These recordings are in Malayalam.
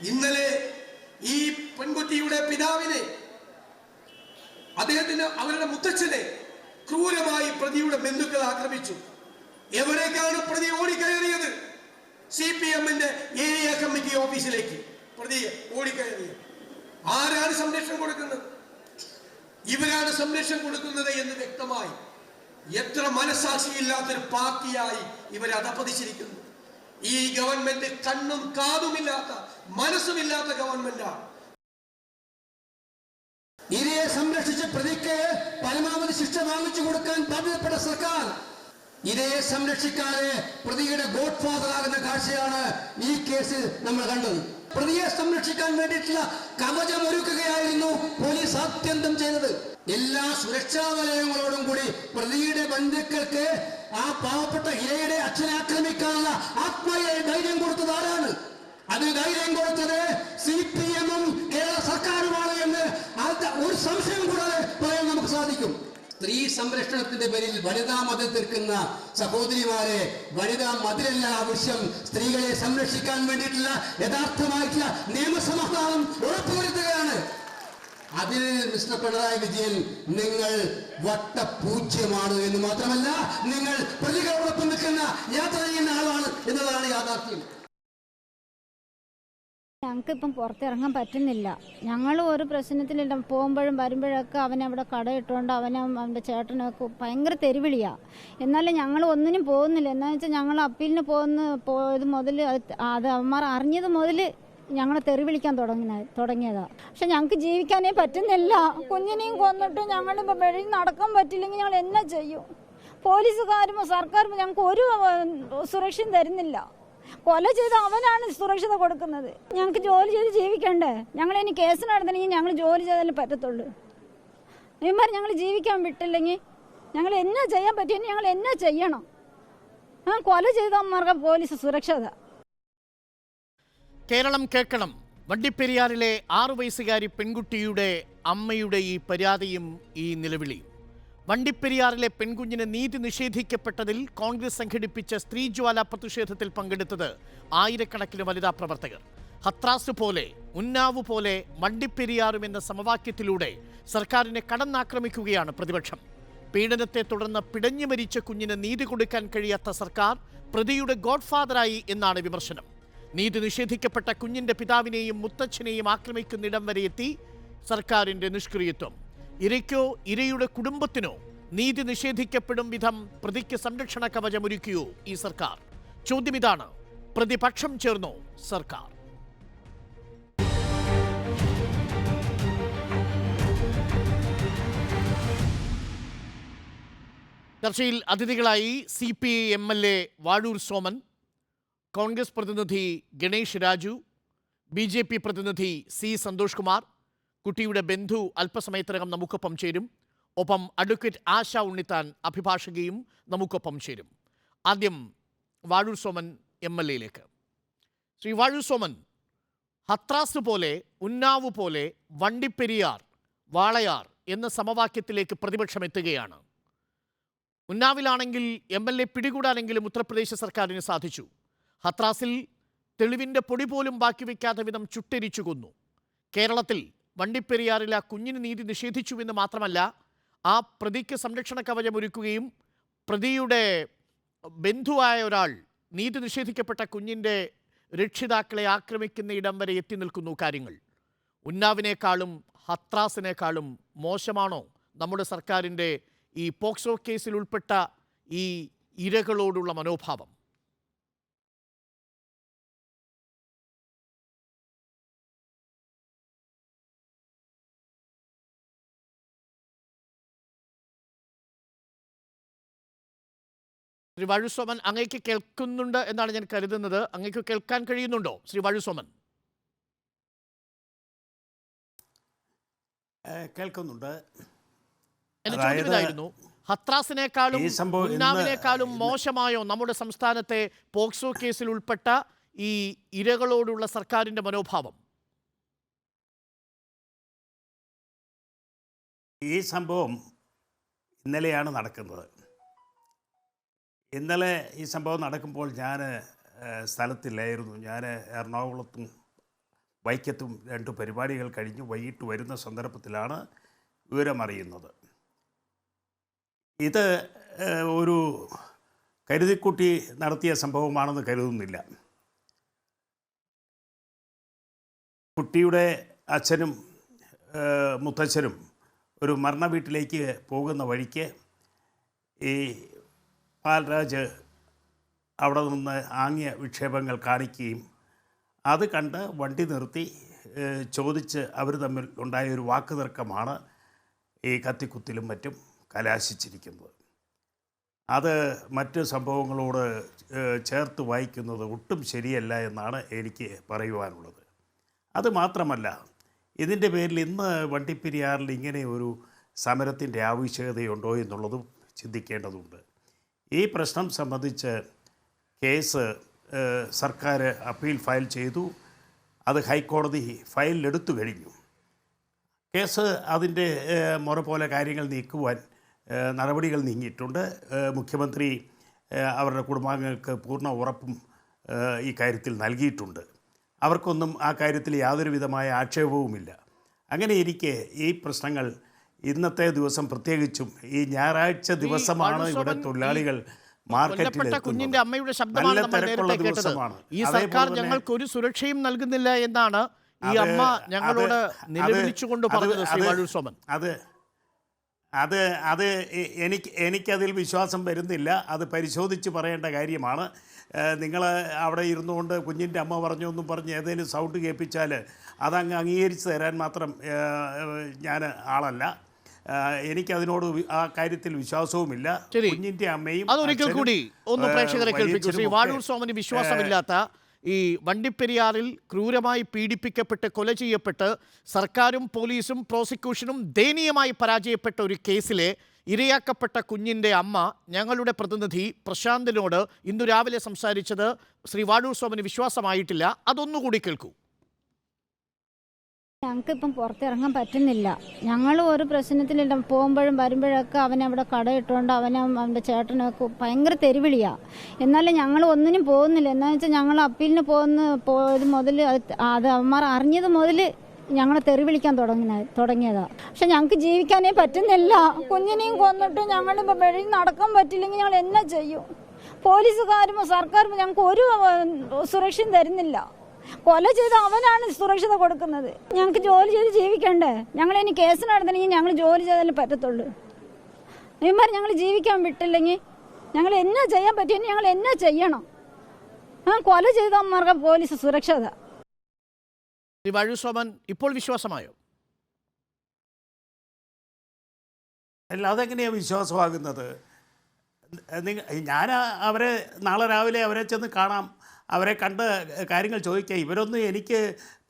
ഇന്നലെ ഈ പെൺകുട്ടിയുടെ പിതാവിനെ, അദ്ദേഹത്തിന് അവരുടെ മുത്തച്ഛനെ ക്രൂരമായി പ്രതിയുടെ ബന്ധുക്കൾ ആക്രമിച്ചു. എവിടേക്കാണ് പ്രതി ഓടിക്കയറിയത്? CPM-ന്റെ ഏരിയ കമ്മിറ്റി ഓഫീസിലേക്ക് പ്രതി ഓടിക്കയറിയത്. ആരാണ് സംരക്ഷണം കൊടുക്കുന്നത്? ഇവരാണ് സംരക്ഷണം കൊടുക്കുന്നത് എന്ന് വ്യക്തമായി. എത്ര മനസാക്ഷിയില്ലാത്തൊരു പാർട്ടിയായി ഇവരെ അധപ്പതിച്ചിരിക്കുന്നു. ഈ ഗവൺമെന്റ് കണ്ണും കാതുമില്ലാത്ത, മനസ്സുമില്ലാത്ത ഗവൺമെന്റാണ്. ഇരയെ സംരക്ഷിച്ച് പ്രതിക്ക് പരമാവധി ശിക്ഷ വാങ്ങിച്ചു കൊടുക്കാൻ ബാധ്യതപ്പെട്ട സർക്കാർ ഇരയെ സംരക്ഷിക്കാതെ പ്രതിയുടെ ഗോഡ് ഫാദർ ആകുന്ന കാഴ്ചയാണ് ഈ കേസിൽ നമ്മൾ കണ്ടത്. പ്രതിയെ സംരക്ഷിക്കാൻ വേണ്ടിയിട്ടുള്ള കവചം ഒരുക്കുകയായിരുന്നു പോലീസ് ആത്യന്തം ചെയ്തത്. എല്ലാ സുരക്ഷാ വലയങ്ങളോടും കൂടി പ്രതിയുടെ ബന്ധുക്കൾക്ക് ആ പാവപ്പെട്ട ഇരയുടെ അച്ഛനെ ആക്രമിക്കാനുള്ള ആത്മീയ ധൈര്യം കൊടുത്തത് ആരാണ്? അത് ധൈര്യം കൊടുത്തത് CPM-ഉം കേരള സർക്കാരുമാണ് എന്ന് ഒരു സംശയം കൂടാതെ പറയാൻ നമുക്ക് സാധിക്കും. സ്ത്രീ സംരക്ഷണത്തിന്റെ പേരിൽ വനിതാ മതിൽ തീർക്കുന്ന സഹോദരിമാരെ, വനിതാ മതിലല്ല ആവശ്യം, സ്ത്രീകളെ സംരക്ഷിക്കാൻ വേണ്ടിയിട്ടുള്ള യഥാർത്ഥമായിട്ടുള്ള നിയമസമാധാനം ഉറപ്പുവരുത്തുകയാണ്. അതിൽ മിസ്റ്റർ പിണറായി വിജയൻ നിങ്ങൾ വട്ടപൂജ്യമാണ് എന്ന് മാത്രമല്ല, നിങ്ങൾ പ്രതികളോടൊപ്പം നിൽക്കുന്ന യാത്ര ചെയ്യുന്ന ആളാണ് എന്നതാണ് യാഥാർത്ഥ്യം. ഞങ്ങൾക്കിപ്പം പുറത്തിറങ്ങാൻ പറ്റുന്നില്ല. ഞങ്ങൾ ഒരു പ്രശ്നത്തിലില്ല, പോകുമ്പോഴും വരുമ്പോഴൊക്കെ അവനവിടെ കടയിട്ടുകൊണ്ട് അവൻ്റെ ചേട്ടനൊക്കെ ഭയങ്കര തെരുവിളിയാണ്. എന്നാലും ഞങ്ങൾ ഒന്നിനും പോകുന്നില്ല. എന്താണെന്ന് വെച്ചാൽ ഞങ്ങൾ അപ്പീലിന് പോയത് മുതൽ അത് അവന്മാർ അറിഞ്ഞത് മുതൽ ഞങ്ങൾ തെറിവിളിക്കാൻ തുടങ്ങിയതാണ്. പക്ഷെ ഞങ്ങൾക്ക് ജീവിക്കാനേ പറ്റുന്നില്ല. കുഞ്ഞിനെയും കൊന്നിട്ട് ഞങ്ങളിപ്പോൾ വെളിയിൽ നടക്കാൻ പറ്റില്ലെങ്കിൽ ഞങ്ങൾ എന്നാ ചെയ്യും? പോലീസുകാരും സർക്കാരും ഞങ്ങൾക്ക് ഒരു സുരക്ഷയും തരുന്നില്ല. കൊല ചെയ്ത് അവനാണ് സുരക്ഷിത കൊടുക്കുന്നത്. ഞങ്ങൾക്ക് ജോലി ചെയ്ത് ജീവിക്കണ്ടേ? ഞങ്ങളിനി കേസ് നടത്തണമെങ്കിൽ ഞങ്ങൾ ജോലി ചെയ്താലേ പറ്റത്തുള്ളൂ. ഇവന്മാർ ഞങ്ങൾ ജീവിക്കാൻ വിട്ടില്ലെങ്കിൽ ഞങ്ങൾ എന്നാ ചെയ്യാൻ പറ്റുമെന്ന് ഞങ്ങൾ എന്നാ ചെയ്യണം? കൊല ചെയ്തവന്മാർക്ക് പോലീസ് സുരക്ഷിത. കേരളം കേൾക്കണം. വണ്ടിപ്പെരിയാറിലെ 6 വയസ്സുകാരി പെൺകുട്ടിയുടെ അമ്മയുടെ ഈ പരാതിയും ഈ നിലവിളിയും. വണ്ടിപ്പെരിയാറിലെ പെൺകുഞ്ഞിന് നീതി നിഷേധിക്കപ്പെട്ടതിൽ കോൺഗ്രസ് സംഘടിപ്പിച്ച സ്ത്രീജ്വാല പ്രതിഷേധത്തിൽ പങ്കെടുത്തത് ആയിരക്കണക്കിന് വനിതാ പ്രവർത്തകർ. ഹത്രാസ് പോലെ, ഉന്നാവ് പോലെ, വണ്ടിപ്പെരിയാറും എന്ന സമവാക്യത്തിലൂടെ സർക്കാരിനെ കടന്നാക്രമിക്കുകയാണ് പ്രതിപക്ഷം. പീഡനത്തെ തുടർന്ന് പിടഞ്ഞു മരിച്ച കുഞ്ഞിന് നീതി കൊടുക്കാൻ കഴിയാത്ത സർക്കാർ പ്രതിയുടെ ഗോഡ്ഫാദറായി എന്നാണ് വിമർശനം. നീതി നിഷേധിക്കപ്പെട്ട കുഞ്ഞിന്റെ പിതാവിനെയും മുത്തച്ഛനെയും ആക്രമിക്കുന്നിടം വരെ എത്തി സർക്കാരിന്റെ നിഷ്ക്രിയത്വം. ഇരയ്ക്കോ ഇരയുടെ കുടുംബത്തിനോ നീതി നിഷേധിക്കപ്പെടും വിധം പ്രതിക്ക് സംരക്ഷണ കവചമൊരുക്കിയോ ഈ സർക്കാർ? ചോദ്യം ഇതാണ്. പ്രതിപക്ഷം ചേർന്നോ സർക്കാർ? ചർച്ചയിൽ അതിഥികളായി CPI MLA വാഴൂർ സോമൻ, കോൺഗ്രസ് പ്രതിനിധി ഗണേഷ് രാജു, BJP പ്രതിനിധി C സന്തോഷ് കുമാർ, കുട്ടിയുടെ ബന്ധു അല്പസമയത്തിനകം നമുക്കൊപ്പം ചേരും. ഒപ്പം അഡ്വക്കേറ്റ് ആശ ഉണ്ണിത്താൻ അഭിഭാഷകയും നമുക്കൊപ്പം ചേരും. ആദ്യം വാഴൂർ സോമൻ MLA-യിലേക്ക്. ശ്രീ വാഴൂർ സോമൻ, ഹത്രാസ് പോലെ, ഉന്നാവ് പോലെ, വണ്ടിപ്പെരിയാർ, വാളയാർ എന്ന സമവാക്യത്തിലേക്ക് പ്രതിപക്ഷം എത്തുകയാണ്. ഉന്നാവിലാണെങ്കിൽ MLA പിടികൂടാനെങ്കിലും ഉത്തർപ്രദേശ് സർക്കാരിന് സാധിച്ചു. ഹത്രാസിൽ തെളിവിൻ്റെ പൊടി പോലും ബാക്കി വയ്ക്കാത്ത വിധം ചുട്ടരിച്ചു കൊന്നു. കേരളത്തിൽ വണ്ടിപ്പെരിയാറിൽ ആ കുഞ്ഞിന് നീതി നിഷേധിച്ചുവെന്ന് മാത്രമല്ല, ആ പ്രതിക്ക് സംരക്ഷണ കവചമൊരുക്കുകയും പ്രതിയുടെ ബന്ധുവായ ഒരാൾ നീതി നിഷേധിക്കപ്പെട്ട കുഞ്ഞിൻ്റെ രക്ഷിതാക്കളെ ആക്രമിക്കുന്ന ഇടം വരെ എത്തി നിൽക്കുന്നു കാര്യങ്ങൾ. ഉന്നാവിനേക്കാളും ഹത്രാസിനേക്കാളും മോശമാണോ നമ്മുടെ സർക്കാരിൻ്റെ ഈ പോക്സോ കേസിൽ ഉൾപ്പെട്ട ഈ ഇരകളോടുള്ള മനോഭാവം? ശ്രീ വാഴൂർ സോമൻ, അങ്ങേക്ക് കേൾക്കുന്നുണ്ട് എന്നാണ് ഞാൻ കരുതുന്നത്. അങ്ങേക്ക് കേൾക്കാൻ കഴിയുന്നുണ്ടോ ശ്രീ വാഴൂർ സോമൻ? കേൾക്കുന്നുണ്ട്. എന്റെ ചോദ്യം ഇതായിരുന്നു, ഹത്രാസിനേക്കാളും ഉന്നാവിനേക്കാളും മോശമായോ നമ്മുടെ സംസ്ഥാനത്തെ പോക്സോ കേസിൽ ഉൾപ്പെട്ട ഈ ഇരകളോടുള്ള സർക്കാരിന്റെ മനോഭാവം? ഈ സംഭവം ഇന്നലെയാണ് നടക്കുന്നത്. ഇന്നലെ ഈ സംഭവം നടക്കുമ്പോൾ ഞാൻ സ്ഥലത്തില്ലായിരുന്നു. ഞാൻ എറണാകുളത്തും വൈക്കത്തും 2 പരിപാടികൾ കഴിഞ്ഞ് വൈകിട്ട് വരുന്ന സന്ദർഭത്തിലാണ് വിവരമറിയുന്നത്. ഇത് ഒരു കരുതിക്കുട്ടി നടത്തിയ സംഭവമാണെന്ന് കരുതുന്നില്ല. കുട്ടിയുടെ അച്ഛനും മുത്തച്ഛനും ഒരു മരണ വീട്ടിലേക്ക് പോകുന്ന വഴിക്ക് ഈ പാൽരാജ് അവിടെ നിന്ന് ആംഗ്യ വിക്ഷേപങ്ങൾ കാണിക്കുകയും അത് കണ്ട് വണ്ടി നിർത്തി ചോദിച്ച് അവർ തമ്മിൽ ഉണ്ടായ ഒരു വാക്കുതർക്കമാണ് ഈ കത്തിക്കുത്തിലും മറ്റും കലാശിച്ചിരിക്കുന്നത്. അത് മറ്റ് സംഭവങ്ങളോട് ചേർത്ത് വായിക്കുന്നത് ഒട്ടും ശരിയല്ല എന്നാണ് എനിക്ക് പറയുവാനുള്ളത്. അതുമാത്രമല്ല, ഇതിൻ്റെ പേരിൽ ഇന്ന് വണ്ടിപ്പെരിയാറിൽ ഇങ്ങനെ ഒരു സമരത്തിൻ്റെ ആവശ്യകതയുണ്ടോ എന്നുള്ളതും ചിന്തിക്കേണ്ടതുണ്ട്. ഈ പ്രശ്നം സംബന്ധിച്ച് കേസ് സർക്കാർ അപ്പീൽ ഫയൽ ചെയ്തു. അത് ഹൈക്കോടതി ഫയലിലെടുത്തു കഴിഞ്ഞു. കേസ് അതിൻ്റെ മുറ പോലെ കാര്യങ്ങൾ നീക്കുവാൻ നടപടികൾ നീങ്ങിയിട്ടുണ്ട്. മുഖ്യമന്ത്രി അവരുടെ കുടുംബാംഗങ്ങൾക്ക് പൂർണ്ണ ഉറപ്പും ഈ കാര്യത്തിൽ നൽകിയിട്ടുണ്ട്. അവർക്കൊന്നും ആ കാര്യത്തിൽ യാതൊരു വിധമായ ആക്ഷേപവുമില്ല. അങ്ങനെ ഇരിക്കെ ഈ പ്രശ്നങ്ങൾ ഇന്നത്തെ ദിവസം, പ്രത്യേകിച്ചും ഈ ഞായറാഴ്ച ദിവസമാണ് ഇവിടെ തൊഴിലാളികൾ കുഞ്ഞിന്റെ അമ്മയുടെ ശബ്ദമാണ് നമ്മൾ നേരത്തെ കേട്ടത്. ഈ സർക്കാർ ഞങ്ങൾക്ക് ഒരു സുരക്ഷയും നൽകുന്നില്ല എന്നാണ് ഈ അമ്മ ഞങ്ങളോട് നിലവിളിച്ചുകൊണ്ട് പറഞ്ഞത്. ശ്രീ വഴൂർ സോമൻ, അത് എനിക്കതിൽ വിശ്വാസം വരുന്നില്ല. അത് പരിശോധിച്ച് പറയേണ്ട കാര്യമാണ്. നിങ്ങൾ അവിടെ ഇരുന്നുകൊണ്ട് കുഞ്ഞിൻ്റെ അമ്മ പറഞ്ഞു എന്നും പറഞ്ഞ് ഏതെങ്കിലും സൗണ്ട് കേൾപ്പിച്ചാൽ അതങ്ങ് അംഗീകരിച്ച് തരാൻ മാത്രം ഞാൻ ആളല്ല. എനിക്കതിനോട് ആ കാര്യത്തിൽ വിശ്വാസവുമില്ല. കുഞ്ഞിൻ്റെ അമ്മയും അതൊരിക്കൽ കൂടി ഒന്ന് പ്രേക്ഷകരെ കേൾപ്പിച്ചു. ശ്രീ വഴൂർ സോമന് വിശ്വാസമില്ലാത്ത ഈ വണ്ടിപ്പെരിയാറിൽ ക്രൂരമായി പീഡിപ്പിക്കപ്പെട്ട് കൊല ചെയ്യപ്പെട്ട് സർക്കാരും പോലീസും പ്രോസിക്യൂഷനും ദയനീയമായി പരാജയപ്പെട്ട ഒരു കേസിലെ ഇരയാക്കപ്പെട്ട കുഞ്ഞിൻ്റെ അമ്മ ഞങ്ങളുടെ പ്രതിനിധി പ്രശാന്തിനോട് ഇന്നു രാവിലെ സംസാരിച്ചത് ശ്രീ വഴൂർ സോമന് വിശ്വാസമായിട്ടില്ല. അതൊന്നുകൂടി കേൾക്കൂ. ഞങ്ങൾക്കിപ്പം പുറത്തിറങ്ങാൻ പറ്റുന്നില്ല. ഞങ്ങൾ ഒരു പ്രശ്നത്തിലില്ല, പോകുമ്പോഴും വരുമ്പോഴൊക്കെ അവനവിടെ കടയിട്ടുകൊണ്ട് അവൻ്റെ ചേട്ടനൊക്കെ ഭയങ്കര തെരുവിളിയാണ്. എന്നാലും ഞങ്ങൾ ഒന്നിനും പോകുന്നില്ല. എന്താണെന്ന് വെച്ചാൽ ഞങ്ങൾ അപ്പീലിന് പോയത് മുതൽ അത് അവന്മാർ അറിഞ്ഞത് മുതൽ ഞങ്ങളെ തെറിവിളിക്കാൻ തുടങ്ങിയതാണ്. പക്ഷെ ഞങ്ങൾക്ക് ജീവിക്കാനേ പറ്റുന്നില്ല. കുഞ്ഞിനെയും കൊന്നിട്ട് ഞങ്ങളിപ്പോൾ വെളിയിൽ നടക്കാൻ പറ്റില്ലെങ്കിൽ ഞങ്ങൾ എന്നാ ചെയ്യും? പോലീസുകാരും സർക്കാരും ഞങ്ങൾക്ക് ഒരു സുരക്ഷയും തരുന്നില്ല. കൊല ചെയ്ത് അവനാണ് സുരക്ഷിത കൊടുക്കുന്നത്. ഞങ്ങൾക്ക് ജോലി ചെയ്ത് ജീവിക്കണ്ടേ? ഞങ്ങളിനി കേസ് നടത്തണമെങ്കിൽ ഞങ്ങൾ ജോലി ചെയ്താലേ പറ്റത്തുള്ളൂ. ഇവന്മാർ ഞങ്ങൾ ജീവിക്കാൻ വിട്ടില്ലെങ്കിൽ ഞങ്ങൾ എന്നാ ചെയ്യാൻ പറ്റുമെന്ന് ഞങ്ങൾ എന്നാ ചെയ്യണം? കൊല ചെയ്തവന്മാർക്ക് പോലീസ് സുരക്ഷിത. വഴൂർ സോമൻ ഇപ്പോൾ വിശ്വാസമായോ? അല്ല, അതെങ്ങനെയാണ് വിശ്വാസമാകുന്നത്? ഞാൻ അവരെ നാളെ രാവിലെ അവരെ ചെന്ന് കാണാം, അവരെ കണ്ട് കാര്യങ്ങൾ ചോദിക്കുക. ഇവരൊന്നും എനിക്ക്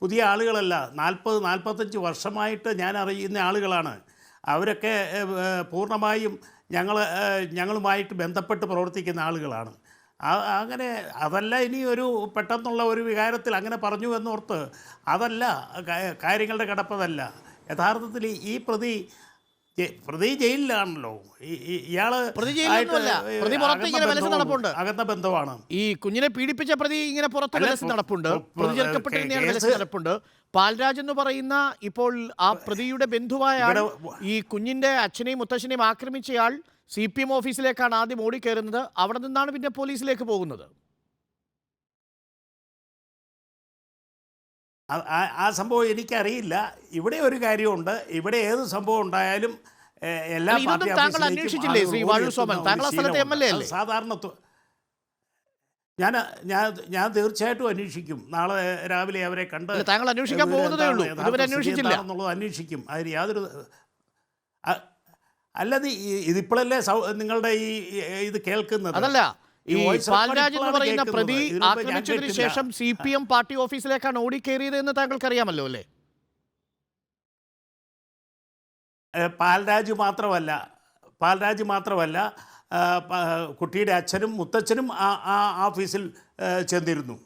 പുതിയ ആളുകളല്ല. 40-45 വർഷമായിട്ട് ഞാൻ അറിയുന്ന ആളുകളാണ്. അവരൊക്കെ പൂർണ്ണമായും ഞങ്ങളുമായിട്ട് ബന്ധപ്പെട്ട് പ്രവർത്തിക്കുന്ന ആളുകളാണ്. അങ്ങനെ അതല്ല, ഇനി ഒരു പെട്ടെന്നുള്ള ഒരു വികാരത്തിൽ അങ്ങനെ പറഞ്ഞു എന്നോർത്ത് അതല്ല കാര്യങ്ങളുടെ കിടപ്പതല്ല. യഥാർത്ഥത്തിൽ ഈ പ്രതി ജയിലിലാണല്ലോ. ഇയാള് അകന്ന ബന്ധമാണ്. ഈ കുഞ്ഞിനെ പീഡിപ്പിച്ച പ്രതി ഇങ്ങനെ പുറത്ത് നടപ്പുണ്ട്. പ്രതി ചേർക്കപ്പെട്ട് നടപ്പുണ്ട്. പാൽരാജ് എന്ന് പറയുന്ന ഇപ്പോൾ ആ പ്രതിയുടെ ബന്ധുവായ ഈ കുഞ്ഞിന്റെ അച്ഛനെയും മുത്തച്ഛനെയും ആക്രമിച്ചയാൾ CPM ഓഫീസിലേക്കാണ് ആദ്യം ഓടിക്കയറുന്നത്. അവിടെ നിന്നാണ് പിന്നെ പോലീസിലേക്ക് പോകുന്നത്. ആ സംഭവം എനിക്കറിയില്ല. ഇവിടെ ഒരു കാര്യമുണ്ട്. ഇവിടെ ഏത് സംഭവം ഉണ്ടായാലും എല്ലാ താങ്കൾ അന്വേഷിച്ചില്ലേ ശ്രീ വഴൂർ സോമൻ? താങ്കൾ ആ സ്ഥലത്തെ MLA അല്ലേ? സാധാരണ ഞാൻ തീർച്ചയായിട്ടും അന്വേഷിക്കും. നാളെ രാവിലെ അവരെ കണ്ട് താങ്കൾ അന്വേഷിക്കാൻ പോകുന്നതേ ഉള്ളൂ, ഇതുവരെ അന്വേഷിച്ചില്ല എന്നുള്ളത് അന്വേഷിക്കും. അതിന് യാതൊരു അല്ലാതെ ഇതിപ്പോഴല്ലേ നിങ്ങളുടെ ഇത് കേൾക്കുന്നത്? അതല്ല, ഈ പാൽരാജ് എന്ന് പറയുന്ന പ്രതി ആക്രമിച്ചതിന് ശേഷം CPM പാർട്ടി ഓഫീസിലേക്കാണ് ഓടിക്കേറിയത് എന്ന് താങ്കൾക്കറിയാമല്ലോ അല്ലേ? പാൽരാജ് മാത്രമല്ല കുട്ടിയുടെ അച്ഛനും മുത്തച്ഛനും ആ ഓഫീസിൽ ചെന്നിരുന്നു.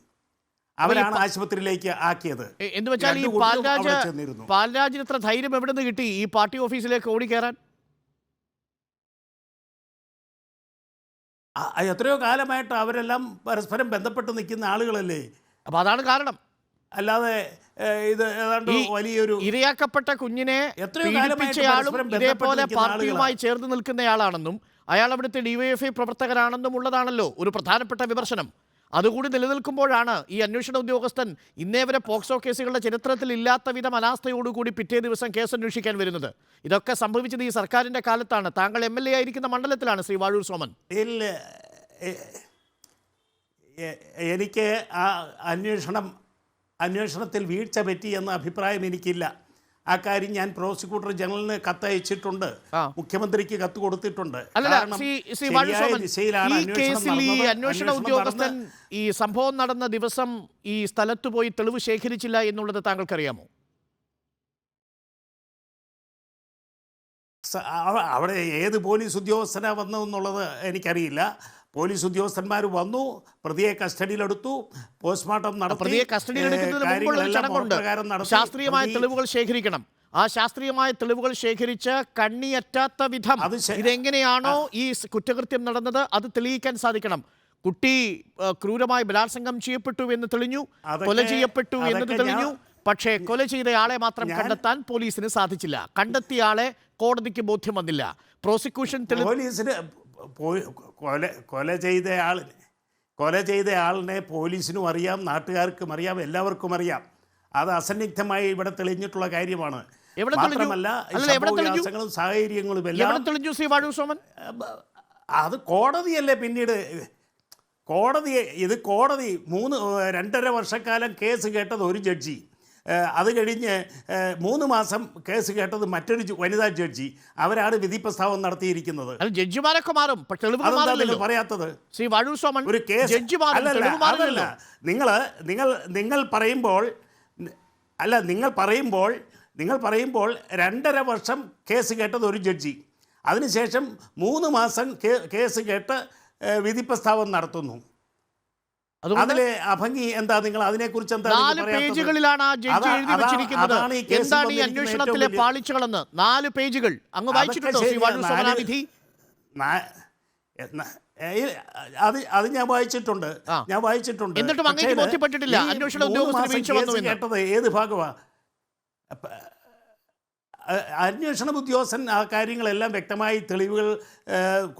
അവരാണ് ആശുപത്രിയിലേക്ക് ആക്കിയത്. എന്ന് വെച്ചാൽ ഈ പാൽരാജിന് ഇത്ര ധൈര്യം എവിടെ നിന്ന് കിട്ടി ഈ പാർട്ടി ഓഫീസിലേക്ക് ഓടിക്കേറാൻ? എത്രയോ കാലമായിട്ട് അവരെല്ലാം പരസ്പരം ബന്ധപ്പെട്ട് നിൽക്കുന്ന ആളുകളല്ലേ. അപ്പോൾ അതാണ് കാരണം. അല്ലാതെ ഇത് ഏതാണ്ട് ഈ വലിയൊരു ഇരയാക്കപ്പെട്ട കുഞ്ഞിനെ എത്രയോ കാലമായിട്ട് പീഡിപ്പിച്ചയാളും പരസ്പരം ഇതേപോലെ ബന്ധപ്പെട്ടിരിക്കുന്ന പാർട്ടിയുമായി ആളുകളാണ്. ചേർന്ന് നിൽക്കുന്നയാളാണെന്നും അയാൾ അവിടുത്തെ ഡിവൈഎഫ്ഐ പ്രവർത്തകരാണെന്നും ഉള്ളതാണല്ലോ ഒരു പ്രധാനപ്പെട്ട വിമർശനം. അതുകൂടി നിലനിൽക്കുമ്പോഴാണ് ഈ അന്വേഷണ ഉദ്യോഗസ്ഥൻ ഇന്നേ വരെ പോക്സോ കേസുകളുടെ ചരിത്രത്തിൽ ഇല്ലാത്ത വിധം അനാസ്ഥയോടുകൂടി പിറ്റേ ദിവസം കേസ് അന്വേഷിക്കാൻ വരുന്നത്. ഇതൊക്കെ സംഭവിച്ചത് ഈ സർക്കാരിന്റെ കാലത്താണ്. താങ്കൾ MLA ആയിരിക്കുന്ന മണ്ഡലത്തിലാണ് ശ്രീ വാഴൂർ സോമൻ. ഇല്ല, എനിക്ക് ആ അന്വേഷണത്തിൽ വീഴ്ച പറ്റി എന്ന അഭിപ്രായം എനിക്കില്ല. ആ കാര്യം ഞാൻ പ്രോസിക്യൂട്ടർ ജനറലിന് കത്തയച്ചിട്ടുണ്ട്, മുഖ്യമന്ത്രിക്ക് കത്ത് കൊടുത്തിട്ടുണ്ട്. അല്ലല്ല, ശ്രീ വാഴൂർ സോമൻ, ഈ കേസിൽ ഈ അന്വേഷണ ഉദ്യോഗസ്ഥൻ ഈ സംഭവം നടന്ന ദിവസം ഈ സ്ഥലത്ത് പോയി തെളിവ് ശേഖരിച്ചില്ല എന്നുള്ളത് താങ്കൾക്കറിയാമോ? അവിടെ ഏത് പോലീസ് ഉദ്യോഗസ്ഥനാ വന്നതെന്നുള്ളത് എനിക്കറിയില്ല. പോലീസ് ഉദ്യോഗസ്ഥന്മാർ വന്നു, പ്രതിയെ കസ്റ്റഡിയിലെടുത്തു, പോസ്റ്റ്മോർട്ടം നടത്തി. പ്രതിയെ കസ്റ്റഡിയിലെടുക്കുന്നതിന് മുമ്പുള്ള ഒരു ചടങ്ങുണ്ട്. ശാസ്ത്രീയമായ തെളിവുകൾ ശേഖരിക്കണം. ആ ശാസ്ത്രീയമായ തെളിവുകൾ ശേഖരിച്ച് കണ്ണിയറ്റാത്ത വിധം ഇതെങ്ങനെയാണോ ഈ കുറ്റകൃത്യം നടന്നത് അത് തെളിയിക്കാൻ സാധിക്കണം. കുട്ടി ക്രൂരമായി ബലാത്സംഗം ചെയ്യപ്പെട്ടു എന്ന് തെളിഞ്ഞു, കൊല ചെയ്യപ്പെട്ടു എന്നത് തെളിഞ്ഞു. പക്ഷേ കൊല ചെയ്തയാളെ മാത്രം കണ്ടെത്താൻ പോലീസിന് സാധിച്ചില്ല. കണ്ടെത്തിയ ആളെ കോടതിക്ക് ബോധ്യം വന്നില്ല. പ്രോസിക്യൂഷൻ പോലീസിന് കൊല ചെയ്ത ആളിനെ പോലീസിനും അറിയാം, നാട്ടുകാർക്കും അറിയാം, എല്ലാവർക്കും അറിയാം. അത് അസന്നിഗ്ധമായി ഇവിടെ തെളിഞ്ഞിട്ടുള്ള കാര്യമാണ്. മാത്രമല്ല സംഭവവികാസങ്ങളും സാഹചര്യങ്ങളും എല്ലാം അത് കോടതിയല്ലേ പിന്നീട് കോടതി 2.5 വർഷക്കാലം കേസ് കേട്ടത് ഒരു ജഡ്ജി, അത് കഴിഞ്ഞ് 3 മാസം കേസ് കേട്ടത് മറ്റൊരു വനിതാ ജഡ്ജി. അവരാണ് വിധി പ്രസ്താവം നടത്തിയിരിക്കുന്നത്. ജഡ്ജിമാരൊക്കെ മാറും, പറയാത്തത് ഒരു കേസ് അതല്ല. നിങ്ങൾ പറയുമ്പോൾ 2.5 വർഷം കേസ് കേട്ടത് ഒരു ജഡ്ജി, അതിനുശേഷം 3 മാസം കേസ് കേട്ട് വിധി പ്രസ്താവം നടത്തുന്നു. അതിലെ അഭംഗി എന്താ? നിങ്ങൾ അതിനെക്കുറിച്ച് എന്താ? 4 പേജുകളിലാണ് ആ ജഡ്ജി എഴുതി വെച്ചിരിക്കുന്നത്. എന്താണ് ഈ അന്വേഷണത്തിലെ പാളിച്ചകളെന്ന് 4 പേജുകൾ അങ്ങ് വായിച്ചിട്ടുണ്ടോ ശ്രീ വാഴൂർ സോമൻ? വിധി അത് ഞാൻ വായിച്ചിട്ടുണ്ട്. എന്നിട്ടും അങ്ങേക്ക് ബോധ്യപ്പെട്ടിട്ടില്ല അന്വേഷണ ഉദ്യോഗസ്ഥർ വീഴ്ച വന്നു എന്ന്? കേട്ടത് ഏത് ഭാഗമാ? അന്വേഷണ ഉദ്യോഗസ്ഥൻ ആ കാര്യങ്ങളെല്ലാം വ്യക്തമായി തെളിവുകൾ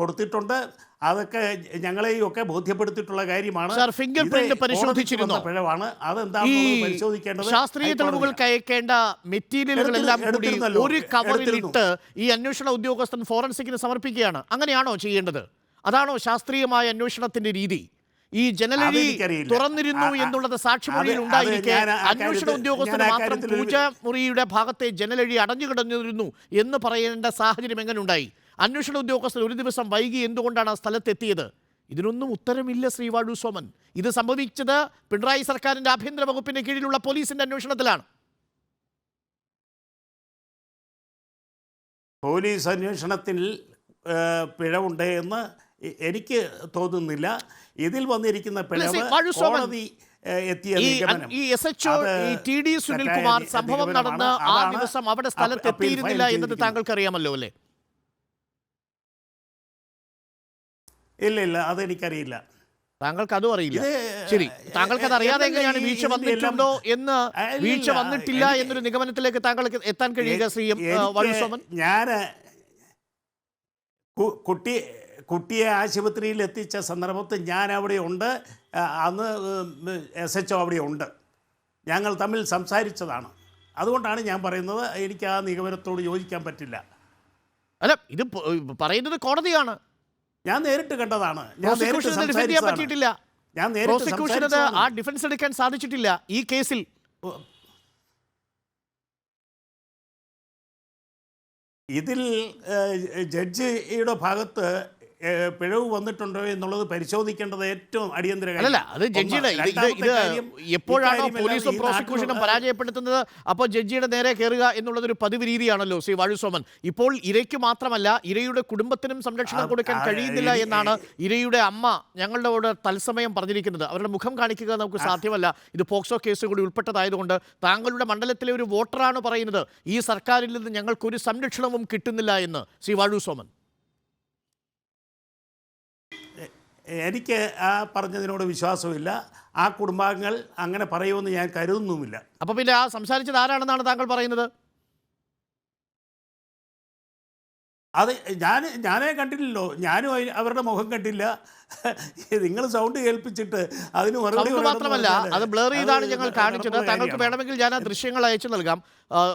കൊടുത്തിട്ടുണ്ട്. അതൊക്കെ ഞങ്ങളെയും ഒക്കെ ബോധ്യപ്പെടുത്തിയിട്ടുള്ള കാര്യമാണ്. Finger print പരിശോധിച്ചിരുന്നു. പിഴവാണ്, അതെന്താണെന്ന് പരിശോധിക്കേണ്ടത്. ശാസ്ത്രീയ തെളിവുകൾക്ക് അയക്കേണ്ട മെറ്റീരിയലുകളെല്ലാം കൂടി ഒരു കവറിലിട്ട് ഈ അന്വേഷണ ഉദ്യോഗസ്ഥൻ ഫോറൻസിക്കിന് സമർപ്പിക്കുകയാണ്. അങ്ങനെയാണോ ചെയ്യേണ്ടത്? അതാണോ ശാസ്ത്രീയമായ അന്വേഷണത്തിന്റെ രീതി? ഈ ജനലഴി തുറന്നിരുന്നു എന്നുള്ളത് സാക്ഷിമൊഴിയിൽ ഉണ്ടായിരിക്കെ അന്വേഷണ ഉദ്യോഗസ്ഥന് മാത്രം പൂജാമുറിയുടെ ഭാഗത്തെ ജനലഴി അടഞ്ഞു കിടന്നിരുന്നു എന്ന് പറയേണ്ട സാഹചര്യം എങ്ങനെ ഉണ്ടായി? അന്വേഷണ ഉദ്യോഗസ്ഥർ ഒരു ദിവസം വൈകി എന്തുകൊണ്ടാണ് ആ സ്ഥലത്തെത്തിയത്? ഇതിനൊന്നും ഉത്തരമില്ല ശ്രീ വാഴൂർ സോമൻ. ഇത് സംഭവിച്ചത് പിണറായി സർക്കാരിന്റെ ആഭ്യന്തര വകുപ്പിന്റെ കീഴിലുള്ള പോലീസിന്റെ അന്വേഷണത്തിലാണ്. പോലീസ് അന്വേഷണത്തിൽ പിഴവുണ്ട് എന്ന് എനിക്ക് തോന്നുന്നില്ല. ഇതിൽ വന്നിരിക്കുന്ന പിഴവ് കോടതി എത്തിയ നിഗമനം. ഈ SHO TD സുനിൽകുമാർ സംഭവം നടന്ന് ആ ദിവസം അവിടെ സ്ഥലത്തെത്തിയിരുന്നില്ല എന്നത് താങ്കൾക്ക് അറിയാമല്ലോ അല്ലേ? ഇല്ല, അതെനിക്കറിയില്ല. താങ്കൾക്ക് അതും അറിയില്ല. ശരി, താങ്കൾക്ക് അത് അറിയാതെ എങ്ങനെയാണ് വീഴ്ച വന്നിട്ടുണ്ടോ എന്ന്, വീഴ്ച വന്നിട്ടില്ല എന്നൊരു നിഗമനത്തിലേക്ക് താങ്കൾക്ക് എത്താൻ കഴിയുക ശ്രീ വാഴൂർ സോമൻ? ഞാൻ കുട്ടിയെ ആശുപത്രിയിൽ എത്തിച്ച സന്ദർഭത്തിൽ ഞാൻ അവിടെ ഉണ്ട്, അന്ന് SHO അവിടെ ഉണ്ട്, ഞങ്ങൾ തമ്മിൽ സംസാരിച്ചതാണ്. അതുകൊണ്ടാണ് ഞാൻ പറയുന്നത് എനിക്ക് ആ നിഗമനത്തോട് യോജിക്കാൻ പറ്റില്ല. അല്ല, ഇത് പറയുന്നത് കോടതിയാണ്. ഞാൻ നേരിട്ട് കണ്ടതാണ്. പ്രോസിക്യൂഷന് ആ ഡിഫൻസ് എടുക്കാൻ സാധിച്ചിട്ടില്ല ഈ കേസിൽ. ഇതിൽ ജഡ്ജിയുടെ ഭാഗത്ത് പിഴവ് വന്നിട്ടുണ്ടോ എന്നുള്ളത് പരിശോധിക്കേണ്ടത് ഏറ്റവും അടിയന്തര എപ്പോഴാണോ പോലീസും പ്രോസിക്യൂഷനും പരാജയപ്പെടുത്തുന്നത് അപ്പോൾ ജഡ്ജിയുടെ നേരെ കയറുക എന്നുള്ളതൊരു പതിവ് രീതിയാണല്ലോ ശ്രീ വാഴൂർ സോമൻ. ഇപ്പോൾ ഇരയ്ക്ക് മാത്രമല്ല ഇരയുടെ കുടുംബത്തിനും സംരക്ഷണം കൊടുക്കാൻ കഴിയുന്നില്ല എന്നാണ് ഇരയുടെ അമ്മ ഞങ്ങളുടെ കൂടെ തത്സമയം പറഞ്ഞിരിക്കുന്നത്. അവരുടെ മുഖം കാണിക്കുക നമുക്ക് സാധ്യമല്ല, ഇത് പോക്സോ കേസ് കൂടി ഉൾപ്പെട്ടതായതുകൊണ്ട്. താങ്കളുടെ മണ്ഡലത്തിലെ ഒരു വോട്ടറാണ് പറയുന്നത് ഈ സർക്കാരിൽ നിന്ന് ഞങ്ങൾക്കൊരു സംരക്ഷണവും കിട്ടുന്നില്ല എന്ന്. ശ്രീ വാഴൂർ സോമൻ, എനിക്ക് ആ പറഞ്ഞതിനോട് വിശ്വാസമില്ല. ആ കുടുംബാംഗങ്ങൾ അങ്ങനെ പറയുമെന്ന് ഞാൻ കരുതുന്നുമില്ല. അപ്പോൾ പിന്നെ ആ സംസാരിച്ചത് ആരാണെന്നാണ് താങ്കൾ പറയുന്നത്? അത് ഞാനേ കണ്ടില്ലല്ലോ, ഞാനും അവരുടെ മുഖം കണ്ടില്ല. നിങ്ങൾ സൗണ്ട് കേൾപ്പിച്ചിട്ട് അതിന് മറുപടി മാത്രമല്ല അത് ബ്ലർ ചെയ്താണ് ഞങ്ങൾ കാണിച്ചത്. താങ്കൾക്ക് വേണമെങ്കിൽ ഞാൻ ആ ദൃശ്യങ്ങൾ അയച്ചു നൽകാം,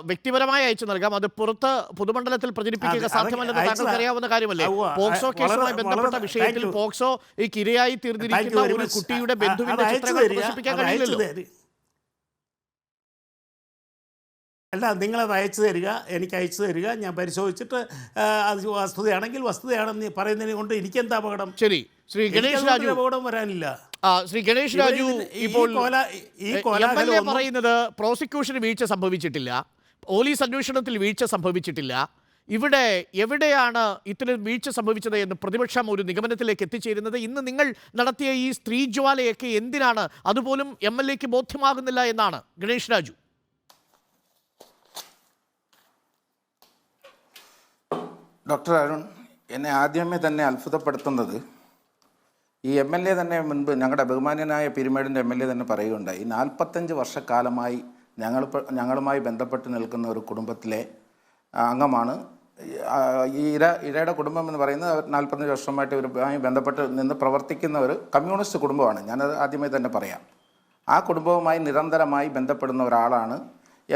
വ്യക്തിപരമായി അയച്ചു നൽകാം. അത് പുറത്ത് പൊതുമണ്ഡലത്തിൽ പ്രചരിപ്പിക്കുക സാധ്യമല്ലെന്ന് താങ്കൾക്ക് അറിയാവുന്ന കാര്യമല്ലേ? പോക്സോ കേസുമായി ബന്ധപ്പെട്ട വിഷയത്തിൽ പോക്സോ ഈ ഇരയായി തീർന്നിരിക്കുന്ന ഒരു കുട്ടിയുടെ ബന്ധുവിന്റെ ചിത്രങ്ങൾ പ്രദർശിപ്പിക്കാൻ കഴിയില്ലല്ലോ. അല്ല, നിങ്ങളത് അയച്ചു തരിക, എനിക്ക് അയച്ചു തരിക, ഞാൻ പരിശോധിച്ചിട്ട് അത് വസ്തുതയാണെങ്കിൽ വസ്തുതയാണെന്ന് പറയുന്നതിനെ കൊണ്ട് എനിക്കെന്താ അപകടം? ശരി, ശ്രീ ഗണേഷ് രാജു, അപകടം വരാനില്ല. ശ്രീ ഗണേഷ് രാജു, ഇപ്പോൾ പറയുന്നത് പ്രോസിക്യൂഷന് വീഴ്ച സംഭവിച്ചിട്ടില്ല, പോലീസ് അന്വേഷണത്തിൽ വീഴ്ച സംഭവിച്ചിട്ടില്ല. ഇവിടെ എവിടെയാണ് ഇത്തരം വീഴ്ച സംഭവിച്ചത് എന്ന് പ്രതിപക്ഷം ഒരു നിഗമനത്തിലേക്ക് എത്തിച്ചേരുന്നത്? ഇന്ന് നിങ്ങൾ നടത്തിയ ഈ സ്ത്രീജ്വാലയൊക്കെ എന്തിനാണ്, അതുപോലും MLA-ക്ക് ബോധ്യമാകുന്നില്ല എന്നാണ് ഗണേഷ് രാജു. ഡോക്ടർ അരുൺ, എന്നെ ആദ്യമേ തന്നെ അത്ഭുതപ്പെടുത്തുന്നത് ഈ MLA തന്നെ മുൻപ് ഞങ്ങളുടെ ബഹുമാന്യനായ പിരിമേടിൻ്റെ MLA തന്നെ പറയുകയുണ്ടായി, 45 വർഷക്കാലമായി ഞങ്ങളുമായി ബന്ധപ്പെട്ട് നിൽക്കുന്ന ഒരു കുടുംബത്തിലെ അംഗമാണ് ഈ ഇരയുടെ കുടുംബം എന്ന് പറയുന്നത്. 45 വർഷമായിട്ട് ഇവരുമായി ബന്ധപ്പെട്ട് നിന്ന് പ്രവർത്തിക്കുന്ന ഒരു കമ്മ്യൂണിസ്റ്റ് കുടുംബമാണ്. ഞാനത് ആദ്യമേ തന്നെ പറയാം. ആ കുടുംബവുമായി നിരന്തരമായി ബന്ധപ്പെടുന്ന ഒരാളാണ്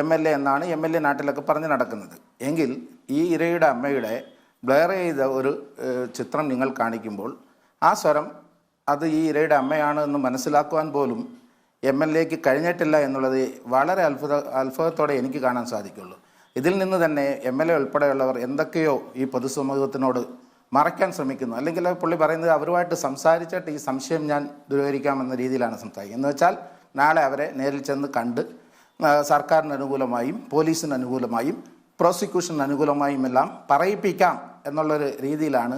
MLA എന്നാണ് MLA നാട്ടിലൊക്കെ പറഞ്ഞ് നടക്കുന്നത്. എങ്കിൽ ഈ ഇരയുടെ അമ്മയുടെ ബ്ലെയർ ചെയ്ത ഒരു ചിത്രം നിങ്ങൾ കാണിക്കുമ്പോൾ ആ സ്വരം അത് ഈ ഇരയുടെ അമ്മയാണ് എന്ന് മനസ്സിലാക്കുവാൻ പോലും MLA-ക്ക് കഴിഞ്ഞിട്ടില്ല എന്നുള്ളത് വളരെ അത്ഭുതത്തോടെ എനിക്ക് കാണാൻ സാധിക്കുള്ളൂ. ഇതിൽ നിന്ന് തന്നെ MLA ഉൾപ്പെടെയുള്ളവർ എന്തൊക്കെയോ ഈ പൊതുസമൂഹത്തിനോട് മറയ്ക്കാൻ ശ്രമിക്കുന്നു. അല്ലെങ്കിൽ പുള്ളി പറയുന്നത് അവരുമായിട്ട് സംസാരിച്ചിട്ട് ഈ സംശയം ഞാൻ ദൂരീകരിക്കാമെന്ന രീതിയിലാണ് സംസാരിക്കുന്നത്. എന്ന് വെച്ചാൽ നാളെ അവരെ നേരിൽ ചെന്ന് കണ്ട് സർക്കാരിന് അനുകൂലമായും പോലീസിന് അനുകൂലമായും പ്രോസിക്യൂഷന് അനുകൂലമായും എല്ലാം പറയിപ്പിക്കാം എന്നുള്ളൊരു രീതിയിലാണ്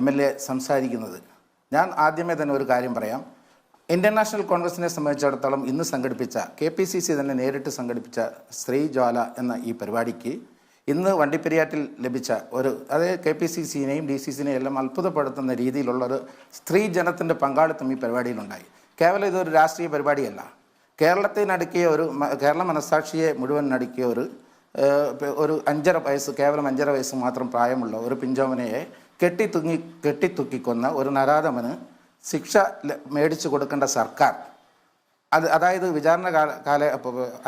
MLA സംസാരിക്കുന്നത്. ഞാൻ ആദ്യമേ തന്നെ ഒരു കാര്യം പറയാം. ഇന്ത്യൻ നാഷണൽ കോൺഗ്രസിനെ സംബന്ധിച്ചിടത്തോളം ഇന്ന് സംഘടിപ്പിച്ച KPCC തന്നെ നേരിട്ട് സംഘടിപ്പിച്ച സ്ത്രീജ്വാല എന്ന ഈ പരിപാടിക്ക് ഇന്ന് വണ്ടിപ്പെരിയാറ്റിൽ ലഭിച്ച അത് KPCC-നെയും DCC-നെയും എല്ലാം അത്ഭുതപ്പെടുത്തുന്ന രീതിയിലുള്ളൊരു സ്ത്രീ ജനത്തിൻ്റെ പങ്കാളിത്തം ഈ പരിപാടിയിലുണ്ടായി. കേവലം ഇതൊരു രാഷ്ട്രീയ പരിപാടിയല്ല. കേരളത്തിനടുക്കിയ കേരള മനസ്സാക്ഷിയെ മുഴുവൻ നടുക്കിയ ഒരു 5.5 വയസ്സ്, കേവലം 5.5 വയസ്സ് മാത്രം പ്രായമുള്ള ഒരു പിഞ്ചോമനയെ കെട്ടിത്തൂക്കിക്കൊന്ന ഒരു നരാധമന് ശിക്ഷ മേടിച്ചു കൊടുക്കേണ്ട സർക്കാർ, അതായത്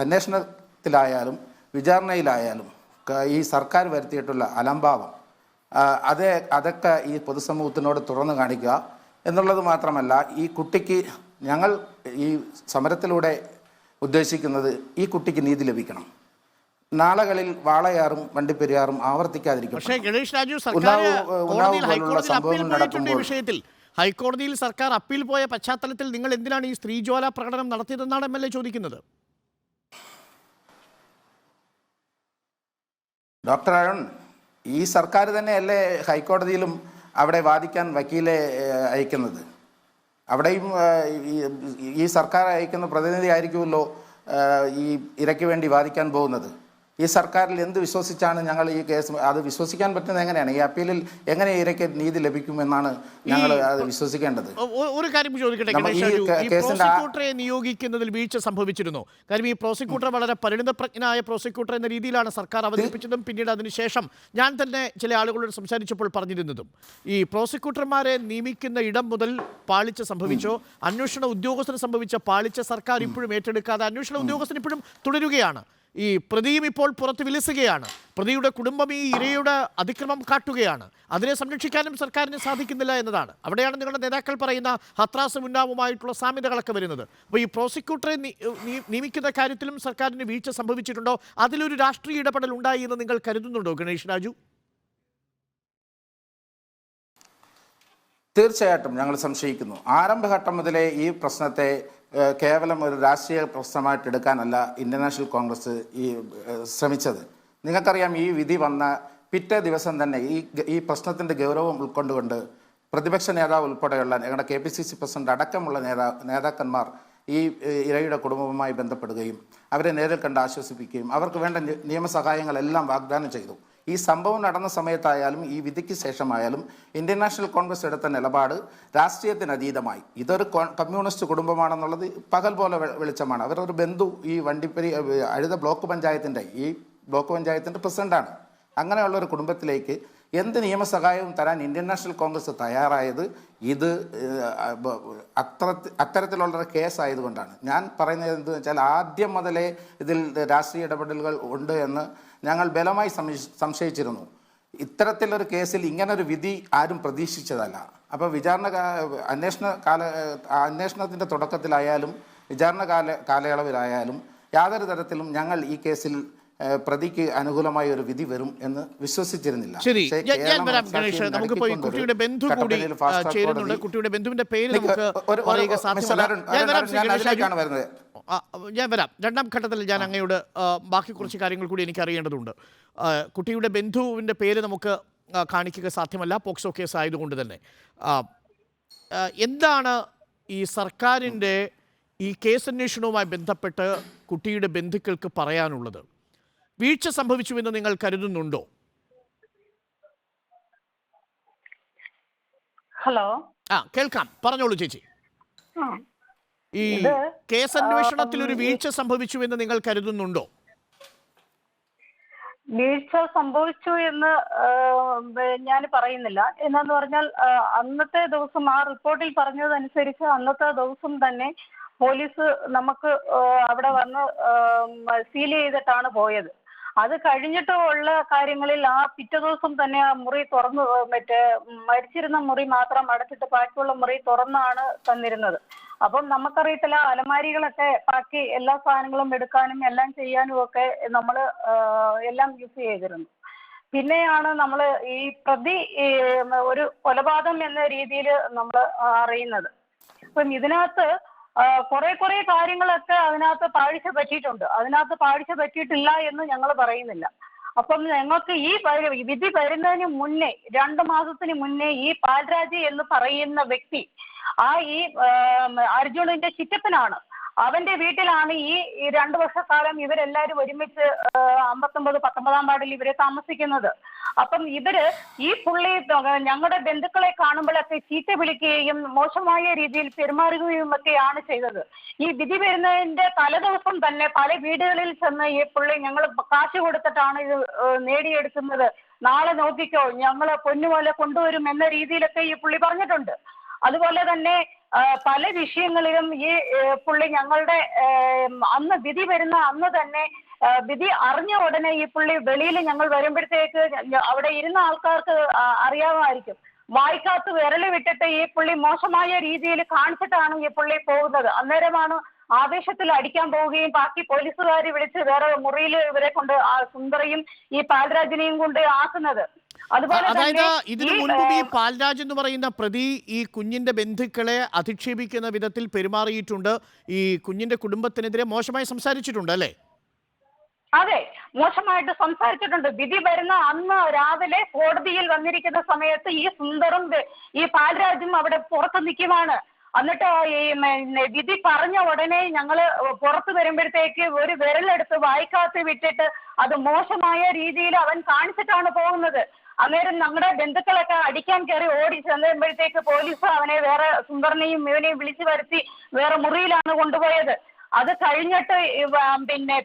അന്വേഷണത്തിലായാലും വിചാരണയിലായാലും ഈ സർക്കാർ വരുത്തിയിട്ടുള്ള അലംഭാവം അതൊക്കെ ഈ പൊതുസമൂഹത്തിനോട് തുറന്നു കാണിക്കുക എന്നുള്ളത് മാത്രമല്ല, ഈ കുട്ടിക്ക് ഞങ്ങൾ ഈ സമരത്തിലൂടെ ഉദ്ദേശിക്കുന്നത് ഈ കുട്ടിക്ക് നീതി ലഭിക്കണം. നാളുകളിൽ വാളയാറും വണ്ടിപ്പെരിയാറും ആവർത്തിക്കാതിരിക്കും. പക്ഷേ ഗണേഷ് രാജു, ഹൈക്കോടതിയിൽ സർക്കാർ അപ്പീൽ പോയ പശ്ചാത്തലത്തിൽ നിങ്ങൾ എന്തിനാണ് ഈ സ്ത്രീജ്വാല പ്രകടനം നടത്തിയതെന്നാണ് MLA ചോദിക്കുന്നത്. ഡോക്ടർ അരുൺ, ഈ സർക്കാർ തന്നെയല്ലേ ഹൈക്കോടതിയിലും അവിടെ വാദിക്കാൻ വക്കീലെ അയക്കുന്നത്. അവിടെയും ഈ സർക്കാർ അയക്കുന്ന പ്രതിനിധി ആയിരിക്കുമല്ലോ ഈ ഇരയ്ക്ക് വേണ്ടി വാദിക്കാൻ പോകുന്നത്. ഈ സർക്കാരിൽ എന്ത് വിശ്വസിച്ചാണ് ഞങ്ങൾ ഈ കേസ് അത് വിശ്വസിക്കാൻ പറ്റുന്നത് എങ്ങനെയാണ്? ഈ അപ്പീലിൽ എങ്ങനെ ഇരയ്ക്ക് നീതി ലഭിക്കുമെന്നാണ് ഞങ്ങൾ അത് വിശ്വസിക്കേണ്ടത്. ഒരു കാര്യം ചോദിക്കട്ടെ, പ്രോസിക്യൂട്ടറെ നിയോഗിക്കുന്നതിൽ വീഴ്ച സംഭവിച്ചിരുന്നു. കാര്യം ഈ പ്രോസിക്യൂട്ടർ വളരെ പരിണിതപ്രജ്ഞനായ പ്രോസിക്യൂട്ടർ എന്ന രീതിയിലാണ് സർക്കാർ അവതരിപ്പിച്ചതും പിന്നീട് അതിനുശേഷം ഞാൻ തന്നെ ചില ആളുകളോട് സംസാരിച്ചപ്പോൾ പറഞ്ഞിരുന്നതും. ഈ പ്രോസിക്യൂട്ടർമാരെ നിയമിക്കുന്ന ഇടം മുതൽ പാളിച്ച സംഭവിച്ചോ, അന്വേഷണ ഉദ്യോഗസ്ഥന് സംഭവിച്ച പാളിച്ച സർക്കാർ ഇപ്പോഴും ഏറ്റെടുക്കാതെ അന്വേഷണ ഉദ്യോഗസ്ഥൻ ഇപ്പോഴും തുടരുകയാണ്. ഈ പ്രതിയും ഇപ്പോൾ പുറത്ത് വിലസുകയാണ്. പ്രതിയുടെ കുടുംബം ഈ ഇരയുടെ അതിക്രമം കാട്ടുകയാണ്. അതിനെ സംരക്ഷിക്കാനും സർക്കാരിന് സാധിക്കുന്നില്ല എന്നതാണ്. അവിടെയാണ് നിങ്ങളുടെ നേതാക്കൾ പറയുന്ന ഹത്രാസും ഉന്നാവുമായിട്ടുള്ള സാമ്യതകളൊക്കെ വരുന്നത്. അപ്പോൾ ഈ പ്രോസിക്യൂട്ടറെ നിയമിക്കുന്ന കാര്യത്തിലും സർക്കാരിന് വീഴ്ച സംഭവിച്ചിട്ടുണ്ടോ? അതിലൊരു രാഷ്ട്രീയ ഇടപെടൽ ഉണ്ടായി എന്ന് നിങ്ങൾ കരുതുന്നുണ്ടോ ഗണേഷ് രാജു? തീർച്ചയായിട്ടും ഞങ്ങൾ സംശയിക്കുന്നു. ആരംഭഘട്ടം മുതലേ ഈ പ്രശ്നത്തെ കേവലം ഒരു രാഷ്ട്രീയ പ്രശ്നമായിട്ട് എടുക്കാനല്ല ഇന്ത്യൻ നാഷണൽ കോൺഗ്രസ് ശ്രമിച്ചത്. നിങ്ങൾക്കറിയാം, ഈ വിധി വന്ന പിറ്റേ ദിവസം തന്നെ ഈ പ്രശ്നത്തിൻ്റെ ഗൗരവം ഉൾക്കൊണ്ടുകൊണ്ട് പ്രതിപക്ഷ നേതാവ് ഉൾപ്പെടെയുള്ള ഞങ്ങളുടെ KPCC പ്രസിഡന്റ് അടക്കമുള്ള നേതാക്കന്മാർ ഈ ഇരയുടെ കുടുംബവുമായി ബന്ധപ്പെടുകയും അവരെ നേരിൽ കണ്ട് ആശ്വസിപ്പിക്കുകയും അവർക്ക് വേണ്ട നിയമസഹായങ്ങളെല്ലാം വാഗ്ദാനം ചെയ്തു. ഈ സംഭവം നടന്ന സമയത്തായാലും ഈ വിധിക്ക് ശേഷമായാലും ഇന്ത്യൻ നാഷണൽ കോൺഗ്രസ് എടുത്ത നിലപാട് രാഷ്ട്രീയത്തിന് അതീതമായി ഇതൊരു കമ്മ്യൂണിസ്റ്റ് കുടുംബമാണെന്നുള്ളത് പകൽ പോലെ വെളിച്ചമാണ്. അവരൊരു ബന്ധു ഈ അഴുത ബ്ലോക്ക് പഞ്ചായത്തിൻ്റെ പ്രസിഡന്റാണ്. അങ്ങനെയുള്ളൊരു കുടുംബത്തിലേക്ക് എന്ത് നിയമസഹായവും തരാൻ ഇന്ത്യൻ നാഷണൽ കോൺഗ്രസ് തയ്യാറായത് ഇത് അത്തരത്തിലുള്ളൊരു കേസായതുകൊണ്ടാണ്. ഞാൻ പറയുന്നത് എന്തെന്ന് വെച്ചാൽ ആദ്യം മുതലേ ഇതിൽ രാഷ്ട്രീയ ഇടപെടലുകൾ ഉണ്ട് എന്ന് ഞങ്ങൾ ബലമായി സംശയിച്ചിരുന്നു. ഇത്തരത്തിലൊരു കേസിൽ ഇങ്ങനൊരു വിധി ആരും പ്രതീക്ഷിച്ചതല്ല. അപ്പോൾ അന്വേഷണത്തിൻ്റെ തുടക്കത്തിലായാലും വിചാരണ കാലയളവിലായാലും യാതൊരു തരത്തിലും ഞങ്ങൾ ഈ കേസിൽ പ്രതിക്ക് അനുകൂലമായ ഒരു വിധി വരും എന്ന് വിശ്വസിച്ചിരുന്നില്ല. ശരി, ഞാൻ വരാം ഗണേഷ്. നമുക്ക് പോയി കുട്ടിയുടെ ബന്ധു കൂടി ചേരുന്നുണ്ട്. കുട്ടിയുടെ ബന്ധുവിന്റെ പേര് നമുക്ക് പറയുക സാധ്യമല്ല. ഞാൻ വരാം. രണ്ടാം ഘട്ടത്തിൽ ഞാൻ അങ്ങയോട് ബാക്കി കുറച്ച് കാര്യങ്ങൾ കൂടി എനിക്ക് അറിയേണ്ടതുണ്ട്. കുട്ടിയുടെ ബന്ധുവിൻ്റെ പേര് നമുക്ക് കാണിക്കുക സാധ്യമല്ല, പോക്സോ കേസ് ആയതുകൊണ്ട് തന്നെ. എന്താണ് ഈ സർക്കാരിൻ്റെ ഈ കേസന്വേഷണവുമായി ബന്ധപ്പെട്ട് കുട്ടിയുടെ ബന്ധുക്കൾക്ക് പറയാനുള്ളത്? വീഴ്ച സംഭവിച്ചുവെന്ന് നിങ്ങൾ കരുതുന്നുണ്ടോ? ഹലോ, കേൾക്കാം, പറഞ്ഞോളൂ ചേച്ചി. ഈ കേസന്വേഷണത്തിൽ ഒരു വീഴ്ച സംഭവിച്ചുവെന്ന് നിങ്ങൾ കരുതുന്നുണ്ടോ? വീഴ്ച സംഭവിച്ചു എന്ന് ഞാൻ പറയുന്നില്ല. എന്നാന്ന് പറഞ്ഞാൽ അന്നത്തെ ദിവസം ആ റിപ്പോർട്ടിൽ പറഞ്ഞതനുസരിച്ച് അന്നത്തെ ദിവസം തന്നെ പോലീസ് നമുക്ക് അവിടെ വന്ന് സീൽ ചെയ്തിട്ടാണ് പോയത്. അത് കഴിഞ്ഞിട്ടുള്ള കാര്യങ്ങളിൽ ആ പിറ്റേ ദിവസം തന്നെ ആ മുറി തുറന്ന് മരിച്ചിരുന്ന മുറി മാത്രം അടച്ചിട്ട് ബാക്കിയുള്ള മുറി തുറന്നാണ് തന്നിരുന്നത്. അപ്പം നമുക്കറിയത്തില്ല, അലമാരികളൊക്കെ ബാക്കി എല്ലാ സാധനങ്ങളും എടുക്കാനും എല്ലാം ചെയ്യാനും ഒക്കെ നമ്മൾ എല്ലാം യൂസ് ചെയ്തിരുന്നു. പിന്നെയാണ് നമ്മൾ ഈ പ്രതി ഒരു കൊലപാതകം എന്ന രീതിയിൽ നമ്മൾ അറിയുന്നത്. അപ്പം ഇതിനകത്ത് കുറെ കാര്യങ്ങളൊക്കെ അതിനകത്ത് പാഴ്ച പറ്റിയിട്ടുണ്ട്. അതിനകത്ത് പാഴ്ച പറ്റിയിട്ടില്ല എന്ന് ഞങ്ങൾ പറയുന്നില്ല. അപ്പം ഞങ്ങൾക്ക് ഈ വിധി വരുന്നതിന് മുന്നേ 2 മാസത്തിന് മുന്നേ ഈ പാൽരാജ് എന്ന് പറയുന്ന വ്യക്തി ഈ അർജുനന്റെ ചിറ്റപ്പനാണ്. അവന്റെ വീട്ടിലാണ് ഈ 2 വർഷക്കാലം ഇവരെല്ലാരും ഒരുമിച്ച് 19 വാർഡിൽ ഇവരെ താമസിക്കുന്നത്. അപ്പം ഈ പുള്ളി ഞങ്ങളുടെ ബന്ധുക്കളെ കാണുമ്പോഴൊക്കെ ചീത്ത വിളിക്കുകയും മോശമായ രീതിയിൽ പെരുമാറുകയും ഒക്കെയാണ് ചെയ്തത്. ഈ വിധി വരുന്നതിന്റെ തലേദിവസം തന്നെ പല വീടുകളിൽ ചെന്ന് ഈ പുള്ളി ഞങ്ങൾ കാശ് കൊടുത്തിട്ടാണ് ഇത് നേടിയെടുക്കുന്നത്, നാളെ നോക്കിക്കോ ഞങ്ങള് പൊന്നുപോലെ കൊണ്ടുവരും എന്ന രീതിയിലൊക്കെ ഈ പുള്ളി പറഞ്ഞിട്ടുണ്ട്. അതുപോലെ തന്നെ പല വിഷയങ്ങളിലും ഈ പുള്ളി ഞങ്ങളുടെ അന്ന് വിധി വരുന്ന അന്ന് തന്നെ വിധി അറിഞ്ഞ ഉടനെ ഈ പുള്ളി വെളിയിൽ ഞങ്ങൾ വരുമ്പോഴത്തേക്ക് അവിടെ ഇരുന്ന ആൾക്കാർക്ക് അറിയാമായിരിക്കും, വായിക്കാത്ത വിരല് വിട്ടിട്ട് ഈ പുള്ളി മോശമായ രീതിയിൽ കാണിച്ചിട്ടാണ് ഈ പുള്ളി പോകുന്നത്. അന്നേരമാണ് ആവേശത്തിൽ അടിക്കാൻ പോവുകയും ബാക്കി പോലീസുകാർ വിളിച്ച് വേറെ മുറിയിൽ ഇവരെ കൊണ്ട് സുന്ദറിയും ഈ പാൽരാജിനെയും കൊണ്ട് ആക്കുന്നത്. അതായത് ഇതിനു മുൻപും ഈ പാൽരാജ് എന്ന് പറയുന്ന പ്രതി ഈ കുഞ്ഞിന്റെ ബന്ധുക്കളെ അധിക്ഷേപിക്കുന്ന വിധത്തിൽ പെരുമാറിയിട്ടുണ്ട്, ഈ കുഞ്ഞിന്റെ കുടുംബത്തിനെതിരെ മോശമായി സംസാരിച്ചിട്ടുണ്ട് അല്ലേ? അതെ, മോശമായിട്ട് സംസാരിച്ചിട്ടുണ്ട്. വിധി വരുന്ന അന്ന് രാവിലെ കോടതിയിൽ വന്നിരിക്കുന്ന സമയത്ത് ഈ സുന്ദറും ഈ പാൽരാജും അവിടെ പുറത്ത് നിൽക്കുവാണ്. എന്നിട്ട് ഈ വിധി പറഞ്ഞ ഉടനെ ഞങ്ങള് പുറത്ത് വരുമ്പോഴത്തേക്ക് ഒരു വിരലെടുത്ത് വായിക്കാത്ത വിട്ടിട്ട് അത് മോശമായ രീതിയിൽ അവൻ കാണിച്ചിട്ടാണ് പോകുന്നത്. അന്നേരം ഞങ്ങളുടെ ബന്ധുക്കളൊക്കെ അടിക്കാൻ കയറി ഓടി ചെല്ലുമ്പോഴത്തേക്ക് പോലീസ് അവനെ വേറെ സുന്ദറിനെയും ഇവനെയും വിളിച്ചു വരുത്തി വേറെ മുറിയിലാണ് കൊണ്ടുപോയത്. അത് കഴിഞ്ഞിട്ട്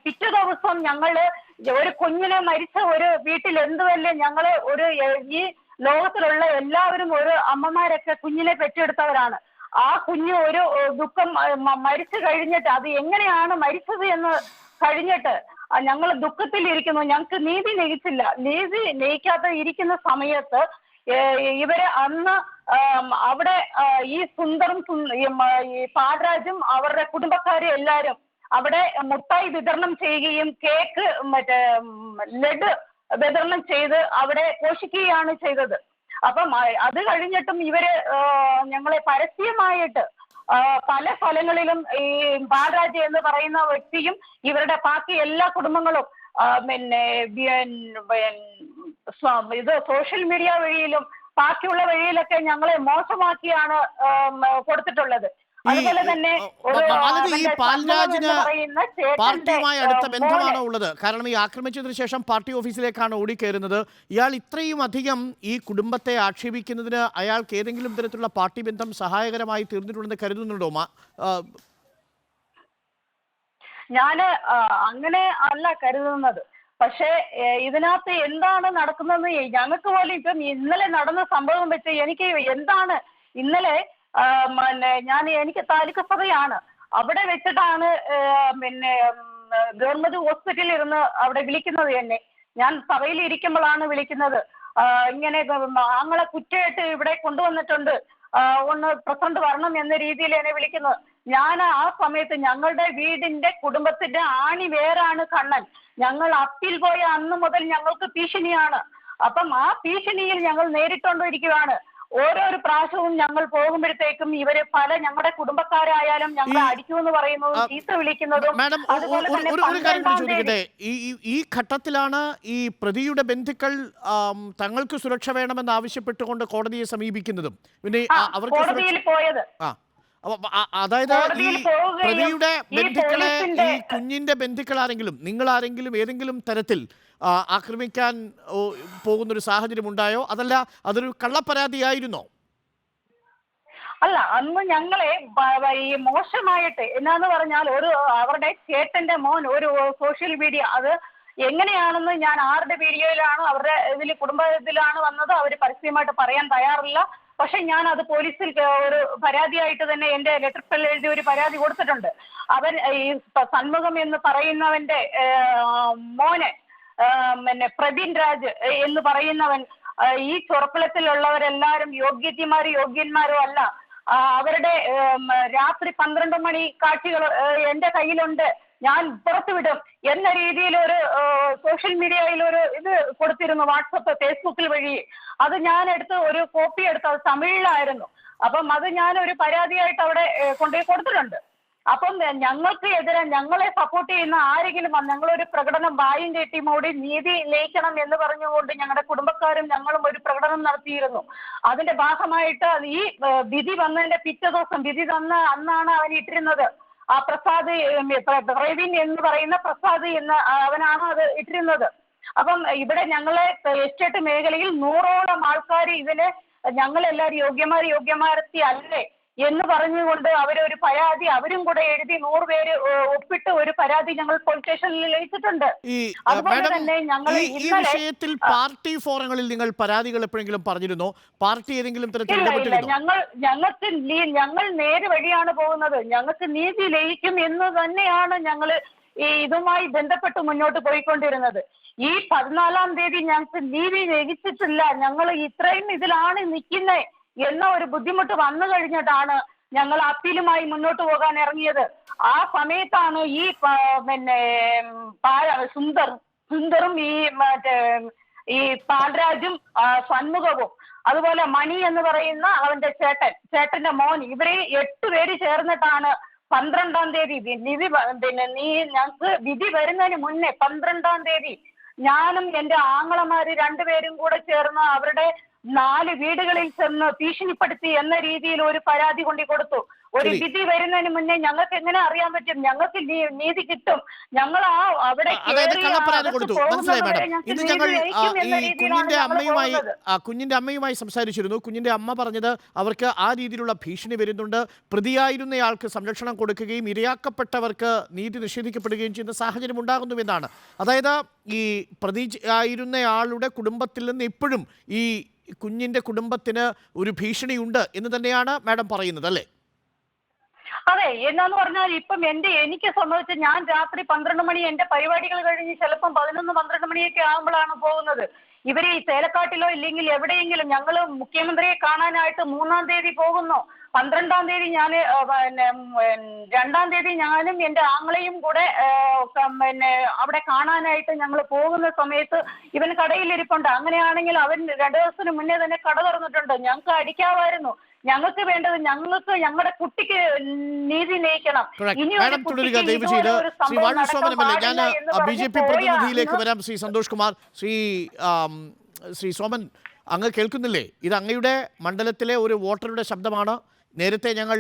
പിറ്റേ ദിവസം ഞങ്ങള് ഒരു കുഞ്ഞിനെ മരിച്ച ഒരു വീട്ടിൽ എന്തുവല്ലേ ഞങ്ങള് ഈ ലോകത്തിലുള്ള എല്ലാവരും ഒരു അമ്മമാരൊക്കെ കുഞ്ഞിനെ പെറ്റെടുത്തവരാണ്. ആ കുഞ്ഞ് ഒരു ദുഃഖം മരിച്ചു കഴിഞ്ഞിട്ട് അത് എങ്ങനെയാണ് മരിച്ചത് എന്ന് കഴിഞ്ഞിട്ട് ഞങ്ങൾ ദുഃഖത്തിലിരിക്കുന്നു. ഞങ്ങൾക്ക് നീതി ലഭിച്ചില്ല. നീതി ലഭിക്കാതെ ഇരിക്കുന്ന സമയത്ത് ഇവര് അന്ന് അവിടെ ഈ സുന്ദറും ഈ പാൽരാജും അവരുടെ കുടുംബക്കാരും എല്ലാരും അവിടെ മുട്ടായി വിതരണം ചെയ്യുകയും കേക്ക് ലഡു വിതരണം ചെയ്ത് അവിടെ പോഷിക്കുകയാണ് ചെയ്തത്. അപ്പം അത് കഴിഞ്ഞിട്ടും ഇവര് ഞങ്ങളെ പരസ്യമായിട്ട് പല സ്ഥലങ്ങളിലും ഈ പാൽരാജ് എന്ന് പറയുന്ന വ്യക്തിയും ഇവരുടെ ബാക്കി എല്ലാ കുടുംബങ്ങളും ഇത് സോഷ്യൽ മീഡിയ വഴിയിലും ബാക്കിയുള്ള വഴിയിലൊക്കെ ഞങ്ങളെ മോശമാക്കിയാണ് കൊടുത്തിട്ടുള്ളത്. അതുപോലെ തന്നെ ഒരു മാലതി, ഈ അവന്റെ പാൽരാജിന് എന്ന് പറയുന്ന ചേട്ടന്റെ പാർട്ടിയുമായി അടുത്ത മോനെ ബന്ധമാണോ ഉള്ളത്? കാരണം ഈ ആക്രമിച്ചതിന് ശേഷം പാർട്ടി ഓഫീസിലേക്കാണ് ഓടിക്കയറുന്നത്. ഇയാൾ ഇത്രയും അധികം ഈ കുടുംബത്തെ ആക്ഷേപിക്കുന്നതിന് അയാൾക്ക് ഏതെങ്കിലും തരത്തിലുള്ള പാർട്ടി ബന്ധം സഹായകരമായി തീർന്നിട്ടുണ്ടെന്ന് കരുതുന്നുണ്ടോ? ഞാന് അങ്ങനെ അല്ല കരുതുന്നത്. പക്ഷേ ഇതിനകത്ത് എന്താണ് നടക്കുന്നതെന്ന് ഞങ്ങൾക്ക് പോലും ഇപ്പം ഇന്നലെ നടന്ന സംഭവം വെച്ച് എനിക്ക് എന്താണ് ഇന്നലെ എനിക്ക് താലൂക്ക് സഭയാണ്, അവിടെ വെച്ചിട്ടാണ് പിന്നെ ഗവൺമെന്റ് ഹോസ്പിറ്റലിൽ ഇരുന്ന് അവിടെ വിളിക്കുന്നത് എന്നെ. ഞാൻ സഭയിൽ ഇരിക്കുമ്പോഴാണ് വിളിക്കുന്നത്. ഇങ്ങനെ ആങ്ങളെ കുറ്റമായിട്ട് ഇവിടെ കൊണ്ടുവന്നിട്ടുണ്ട്, ഒന്ന് പ്രസന്റ് വരണം എന്ന രീതിയിൽ എന്നെ വിളിക്കുന്നത്. ഞാൻ ആ സമയത്ത് ഞങ്ങളുടെ വീടിന്റെ കുടുംബത്തിന്റെ ആണി വേരാണ് കണ്ണൻ. ഞങ്ങൾ അപ്പീൽ പോയ അന്ന് മുതൽ ഞങ്ങൾക്ക് ഭീഷണിയാണ്. അപ്പം ആ ഭീഷണിയിൽ ഞങ്ങൾ നേരിട്ടുകൊണ്ടിരിക്കുകയാണ്. ഓരോരോ പ്രാവശ്യവും ഞങ്ങൾ പോകുമ്പോഴത്തേക്കും ഇവര് പല ഞങ്ങളുടെ കുടുംബക്കാരായാലും ഞങ്ങൾ അടിക്കുമെന്ന് പറയുന്നതും ചീത്ത വിളിക്കുന്നതും. മാഡം, ഒരു കാര്യം കൂടി ചോദിക്കട്ടെ. ഈ ഘട്ടത്തിലാണ് ഈ പ്രതിയുടെ ബന്ധുക്കൾ തങ്ങൾക്ക് സുരക്ഷ വേണമെന്ന് ആവശ്യപ്പെട്ടുകൊണ്ട് കോടതിയെ സമീപിക്കുന്നതും പിന്നെ അവർക്ക് കോടതിയിൽ പോയത്. അതായത് ഈ പ്രതിയുടെ ബന്ധുക്കളെ, ഈ കുഞ്ഞിന്റെ ബന്ധുക്കൾ ആരെങ്കിലും, നിങ്ങൾ ആരെങ്കിലും ഏതെങ്കിലും തരത്തിൽ ആക്രമിക്കാൻ പോകുന്നൊരു സാഹചര്യം ഉണ്ടായോ? അതല്ല അതൊരു കള്ളപ്പരാതിയായിരുന്നോ? അല്ല, അന്ന് ഞങ്ങളെ ഈ മോശമായിട്ട് എന്നാന്ന് പറഞ്ഞാൽ അവരുടെ ചേട്ടന്റെ മോൻ ഒരു സോഷ്യൽ മീഡിയ, അത് എങ്ങനെയാണെന്ന് ഞാൻ ആരുടെ വീഡിയോയിലാണ് അവരുടെ ഇതിൽ കുടുംബത്തിലാണ് വന്നത് അവർ പരസ്യമായിട്ട് പറയാൻ തയ്യാറില്ല. പക്ഷെ ഞാൻ അത് പോലീസിൽ ഒരു പരാതിയായിട്ട് തന്നെ എന്റെ ലെറ്റർ പേഡിൽ എഴുതി ഒരു പരാതി കൊടുത്തിട്ടുണ്ട്. അവൻ ഈ സന്മുഖം എന്ന് പറയുന്നവന്റെ മോനെ പിന്നെ പ്രബീൻ രാജ് എന്ന് പറയുന്നവൻ, ഈ ചുറക്കുളത്തിലുള്ളവരെല്ലാരും യോഗ്യന്മാരോ അല്ല. അവരുടെ രാത്രി 12 മണി കാഴ്ചകൾ എന്റെ കയ്യിലുണ്ട്, ഞാൻ പുറത്തുവിടും എന്ന രീതിയിൽ ഒരു സോഷ്യൽ മീഡിയയിൽ ഒരു ഇത് കൊടുത്തിരുന്നു, വാട്സപ്പ് ഫേസ്ബുക്കിൽ വഴി. അത് ഞാൻ എടുത്ത് ഒരു കോപ്പി എടുത്ത്, അത് തമിഴിലായിരുന്നു. അപ്പം അത് ഞാൻ ഒരു പരാതിയായിട്ട് അവിടെ കൊണ്ടുപോയി കൊടുത്തിട്ടുണ്ട്. അപ്പം ഞങ്ങൾക്ക് എതിരെ ഞങ്ങളെ സപ്പോർട്ട് ചെയ്യുന്ന ആരെങ്കിലും ഞങ്ങളൊരു പ്രകടനം വായും കെട്ടി മൂടി നീതി ലയിക്കണം എന്ന് പറഞ്ഞുകൊണ്ട് ഞങ്ങളുടെ കുടുംബക്കാരും ഞങ്ങളും ഒരു പ്രകടനം നടത്തിയിരുന്നു. അതിന്റെ ഭാഗമായിട്ട് ഈ വിധി വന്നതിന്റെ പിറ്റേ ദിവസം, വിധി തന്ന അന്നാണ് അവൻ ഇട്ടിരുന്നത് ആ പ്രസാദ്, പ്രവീൺ എന്ന് പറയുന്ന പ്രസാദ് എന്ന് അവനാണ് അത് ഇട്ടിരുന്നത്. അപ്പം ഇവിടെ ഞങ്ങളെ എസ്റ്റേറ്റ് മേഖലയിൽ 100ഓളം ആൾക്കാർ ഇതിന് ഞങ്ങളെല്ലാവരും യോഗ്യമാരത്തി അല്ലേ എന്ന് പറഞ്ഞുകൊണ്ട് അവരൊരു പരാതി അവരും കൂടെ എഴുതി 100 പേര് ഒപ്പിട്ട് ഒരു പരാതി ഞങ്ങൾ പോലീസ് സ്റ്റേഷനിൽ ലഭിച്ചിട്ടുണ്ട്. അതുപോലെ തന്നെ ഞങ്ങൾ ഈ വിഷയത്തിൽ പാർട്ടി ഫോറങ്ങളിൽ നിങ്ങൾ പരാതികൾ എപ്പോഴെങ്കിലും പറഞ്ഞിരുന്നോ? പാർട്ടി ഏതെങ്കിലും തരത്തിൽ ഞങ്ങൾ നേര് വഴിയാണ് പോകുന്നത്. ഞങ്ങൾക്ക് നീതി ലയിക്കും എന്ന് തന്നെയാണ് ഞങ്ങൾ ഇതുമായി ബന്ധപ്പെട്ട് മുന്നോട്ട് പോയിക്കൊണ്ടിരുന്നത്. ഈ 14-ാം തീയതി ഞങ്ങൾക്ക് നീതി ലഭിച്ചിട്ടില്ല, ഞങ്ങൾ ഇത്രയും ഇതിലാണ് നിൽക്കുന്നത് എന്ന ഒരു ബുദ്ധിമുട്ട് വന്നു കഴിഞ്ഞിട്ടാണ് ഞങ്ങൾ അപ്പീലുമായി മുന്നോട്ട് പോകാൻ ഇറങ്ങിയത്. ആ സമയത്താണ് ഈ പിന്നെ സുന്ദറും ഈ പാൽരാജും സന്മുഖവും അതുപോലെ മണി എന്ന് പറയുന്ന അവന്റെ ചേട്ടന്റെ മോൻ, ഇവരെ 8 പേര് ചേർന്നിട്ടാണ് 12-ാം തീയതി ഞങ്ങൾക്ക് വിധി വരുന്നതിന് മുന്നേ 12-ാം തീയതി ഞാനും എന്റെ ആങ്ങളമാര് 2 പേരും കൂടെ ചേർന്ന് അവരുടെ 4 വീടുകളിൽ ചെന്ന് ഭീഷണിപ്പെടുത്തി എന്ന രീതിയിൽ ഒരു പരാതി കൊടുത്തു. ഒരു വിധി വരുന്നതിന് മുന്നേ ഞങ്ങൾക്ക് എങ്ങനെ അറിയാൻ പറ്റും ഞങ്ങൾക്ക് നീതി കിട്ടും? ഞങ്ങൾ അവിടെ കുഞ്ഞിന്റെ അമ്മയുമായി സംസാരിച്ചിരുന്നു. കുഞ്ഞിന്റെ അമ്മ പറഞ്ഞത് അവർക്ക് ആ രീതിയിലുള്ള ഭീഷണി വരുന്നുണ്ട്, പ്രതിയായിരുന്നയാൾക്ക് സംരക്ഷണം കൊടുക്കുകയും ഇരയാക്കപ്പെട്ടവർക്ക് നീതി നിഷേധിക്കപ്പെടുകയും ചെയ്യുന്ന സാഹചര്യം ഉണ്ടാകുന്നുവെന്നാണ്. അതായത് ഈ പ്രതി ആയിരുന്നയാളുടെ കുടുംബത്തിൽ നിന്ന് ഇപ്പോഴും ഈ കുഞ്ഞിന്റെ കുടുംബത്തിന് ഒരു ഭീഷണിയുണ്ട് എന്ന് തന്നെയാണ് മാഡം പറയുന്നത്, അല്ലേ? അതെ, എന്നാന്ന് പറഞ്ഞാൽ ഇപ്പം എനിക്ക് സംബന്ധിച്ച് ഞാൻ രാത്രി 12 മണി എന്റെ പരിപാടികൾ കഴിഞ്ഞ് ചിലപ്പം 11-12 മണിയൊക്കെ ആകുമ്പോഴാണ് പോകുന്നത്. ഇവര് ഈ ചേലക്കാട്ടിലോ ഇല്ലെങ്കിൽ എവിടെയെങ്കിലും ഞങ്ങൾ മുഖ്യമന്ത്രിയെ കാണാനായിട്ട് 3-ാം തീയതി പോകുന്നു. 12-ാം തീയതി ഞാൻ 2-ാം തീയതി ഞാനും എന്റെ ആങ്ങളെയും കൂടെ അവിടെ കാണാനായിട്ട് ഞങ്ങൾ പോകുന്ന സമയത്ത് ഇവൻ കടയിലിരിപ്പുണ്ട്. അങ്ങനെയാണെങ്കിൽ അവൻ 2 ദിവസത്തിന് മുന്നേ തന്നെ കട തുറന്നിട്ടുണ്ട്. ഞങ്ങൾക്ക് അടിക്കാമായിരുന്നു. ഞങ്ങൾക്ക് വേണ്ടത് ഞങ്ങളുടെ കുട്ടിക്ക് നീതി ലയിക്കണം. മാഡം തുടരുക ദയവ് ചെയ്ത്. ശ്രീ വാഴു സോമനമല്ലേ, ഞാൻ BJP പ്രതിനിധിയിലേക്ക് വരാം. ശ്രീ സന്തോഷ് കുമാർ, ശ്രീ സോമൻ, അങ്ങ് കേൾക്കുന്നില്ലേ? ഇത് അങ്ങയുടെ മണ്ഡലത്തിലെ ഒരു വോട്ടറുടെ ശബ്ദമാണ്. നേരത്തെ ഞങ്ങൾ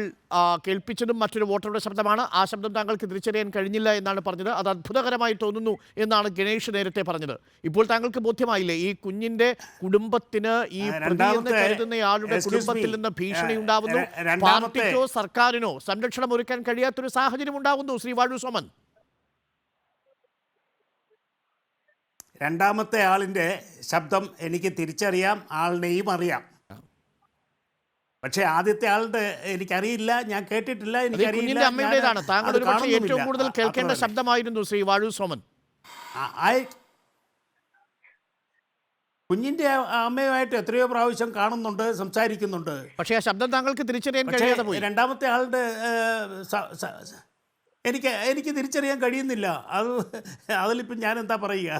കേൾപ്പിച്ചതും മറ്റൊരു വോട്ടറുടെ ശബ്ദമാണ്. ആ ശബ്ദം താങ്കൾക്ക് തിരിച്ചറിയാൻ കഴിഞ്ഞില്ല എന്നാണ് പറഞ്ഞത്. അത് അത്ഭുതകരമായി തോന്നുന്നു എന്നാണ് ഗണേഷ് നേരത്തെ പറഞ്ഞത്. ഇപ്പോൾ താങ്കൾക്ക് ബോധ്യമായില്ലേ ഈ കുഞ്ഞിന്റെ കുടുംബത്തിന് ഈ പ്രതി എന്ന് കരുതുന്നയാളുടെ കുടുംബത്തിൽ നിന്ന് ഭീഷണി ഉണ്ടാവുന്നു, പാർട്ടിക്കോ സർക്കാരിനോ സംരക്ഷണം ഒരുക്കാൻ കഴിയാത്തൊരു സാഹചര്യം ഉണ്ടാവുന്നു. ശ്രീ വാഴു സോമൻ, രണ്ടാമത്തെ ആളിൻ്റെ ശബ്ദം എനിക്ക് തിരിച്ചറിയാം, ആളിനെയും അറിയാം. പക്ഷേ ആദ്യത്തെ ആളുടെ എനിക്കറിയില്ല, ഞാൻ കേട്ടിട്ടില്ല, എനിക്കറിയില്ല. അമ്മയുടേതാണ് താങ്കൾ ഒരു പക്ഷേ ഏറ്റവും കൂടുതൽ കേൾക്കേണ്ട ശബ്ദമായിരുന്നു ശ്രീ വാഴു സോമൻ. കുഞ്ഞിന്റെ അമ്മയുമായിട്ട് എത്രയോ പ്രാവശ്യം കാണുന്നുണ്ട്, സംസാരിക്കുന്നുണ്ട്. പക്ഷേ ആ ശബ്ദം താങ്കൾക്ക് തിരിച്ചറിയാൻ കഴിയാതെ പോയി. രണ്ടാമത്തെ ആളുടെ എനിക്ക് തിരിച്ചറിയാൻ കഴിയുന്നില്ല. അതിലിപ്പം ഞാൻ എന്താ പറയുക?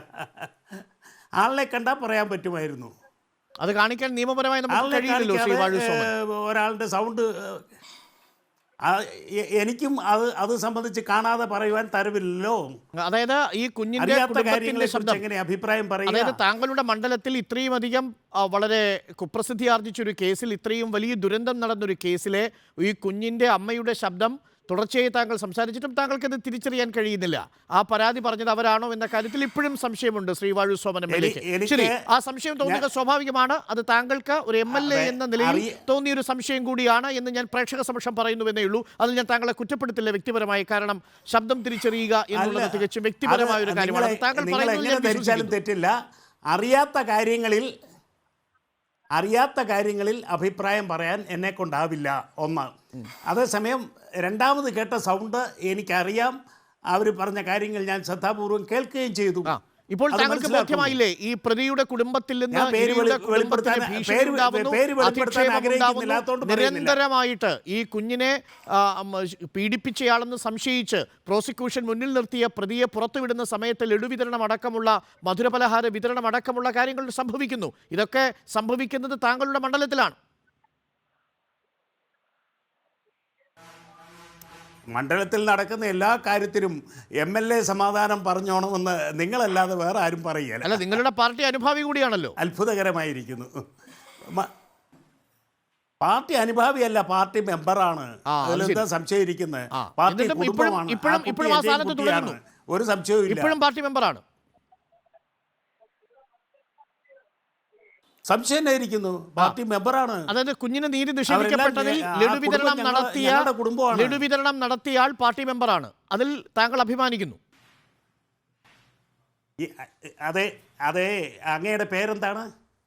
ആളിനെ കണ്ടാൽ പറയാൻ പറ്റുമായിരുന്നു. അത് കാണിക്കാൻ നിയമപരമായി നമുക്ക് കഴിയില്ലല്ലോ ശ്രീ വാഴു സോമൻ. ഒരാളുടെ സൗണ്ട് എനിക്കും അത് സംബന്ധിച്ച് കാണാതെ പറയുവാൻ തരവില്ലല്ലോ. അതായത് ഈ കുഞ്ഞിന്റെ കുടുംബത്തിന്റെ ശബ്ദം എങ്ങനെ അഭിപ്രായം പറയുക? അതായത് താങ്കളുടെ മണ്ഡലത്തിൽ ഇത്രയും അധികം വളരെ കുപ്രസിദ്ധി ആർജിച്ചൊരു കേസിൽ, ഇത്രയും വലിയ ദുരന്തം നടന്നൊരു കേസിലെ ഈ കുഞ്ഞിന്റെ അമ്മയുടെ ശബ്ദം തുടർച്ചയായി താങ്കൾ സംസാരിച്ചിട്ടും താങ്കൾക്കത് തിരിച്ചറിയാൻ കഴിയുന്നില്ല. ആ പരാതി പറഞ്ഞത് അവരാണോ എന്ന കാര്യത്തിൽ ഇപ്പോഴും സംശയമുണ്ട് ശ്രീ വാഴു സോമൻ എംഎൽഎക്ക്. ശരി, ആ സംശയം തോന്നുക സ്വാഭാവികമാണ്. അത് താങ്കൾക്ക് ഒരു എംഎൽഎ എന്ന നിലയിൽ തോന്നിയൊരു സംശയം കൂടിയാണ് എന്ന് ഞാൻ പ്രേക്ഷക സമക്ഷം പറയുന്നുവെന്നേ ഉള്ളൂ. അതിൽ ഞാൻ താങ്കളെ കുറ്റപ്പെടുത്തില്ല വ്യക്തിപരമായി. കാരണം ശബ്ദം തിരിച്ചറിയുക എന്നുള്ളത് തികച്ചും വ്യക്തിപരമായ ഒരു കാര്യമാണ്. താങ്കൾ പറയുന്നത് തെറ്റില്ല. അറിയാത്ത കാര്യങ്ങളിൽ അഭിപ്രായം പറയാൻ എന്നെ കൊണ്ടാവില്ല, ഒന്ന്. അതേസമയം രണ്ടാമത് കേട്ട സൗണ്ട് എനിക്കറിയാം, അവർ പറഞ്ഞ കാര്യങ്ങൾ ഞാൻ ശ്രദ്ധാപൂർവം കേൾക്കുകയും ചെയ്തു. ഇപ്പോൾ താങ്കൾക്ക് ബോധ്യമായില്ലേ ഈ പ്രതിയുടെ കുടുംബത്തിൽ നിന്ന് നിരന്തരമായിട്ട് ഈ കുഞ്ഞിനെ പീഡിപ്പിച്ചയാളെന്ന് സംശയിച്ച് പ്രോസിക്യൂഷൻ മുന്നിൽ നിർത്തിയ പ്രതിയെ പുറത്തുവിടുന്ന സമയത്ത് ലഡുവിതരണം അടക്കമുള്ള മധുരപലഹാര വിതരണം അടക്കമുള്ള കാര്യങ്ങൾ സംഭവിക്കുന്നു. ഇതൊക്കെ സംഭവിക്കുന്നത് താങ്കളുടെ മണ്ഡലത്തിലാണ്. മണ്ഡലത്തിൽ നടക്കുന്ന എല്ലാ കാര്യത്തിലും MLA സമാധാനം പറഞ്ഞോണമെന്ന് നിങ്ങളല്ലാതെ വേറെ ആരും പറയുകയില്ല. അല്ല, നിങ്ങളുടെ പാർട്ടി അനുഭാവി കൂടിയാണല്ലോ. അത്ഭുതകരമായിരിക്കുന്നു. പാർട്ടി അനുഭാവിയല്ല, പാർട്ടി മെമ്പറാണ്. അതിലെന്താ സംശയിക്കുന്നത്? പാർട്ടി കുടുംബമാണ്, ഒരു സംശയവും ഇല്ല. ഇപ്പോഴും പാർട്ടി മെമ്പറാണ്. സംശയമായിരിക്കുന്നു, പാർട്ടി മെമ്പറാണ്. അതായത് കുഞ്ഞിന് നീതി നിഷേധിക്കപ്പെട്ടതിൽ ലഡുവിതരണം നടത്തിയ ആൾ പാർട്ടി മെമ്പറാണ്. അതിൽ താങ്കൾ അഭിമാനിക്കുന്നു. അതെ. അങ്ങയുടെ പേരെന്താണ്?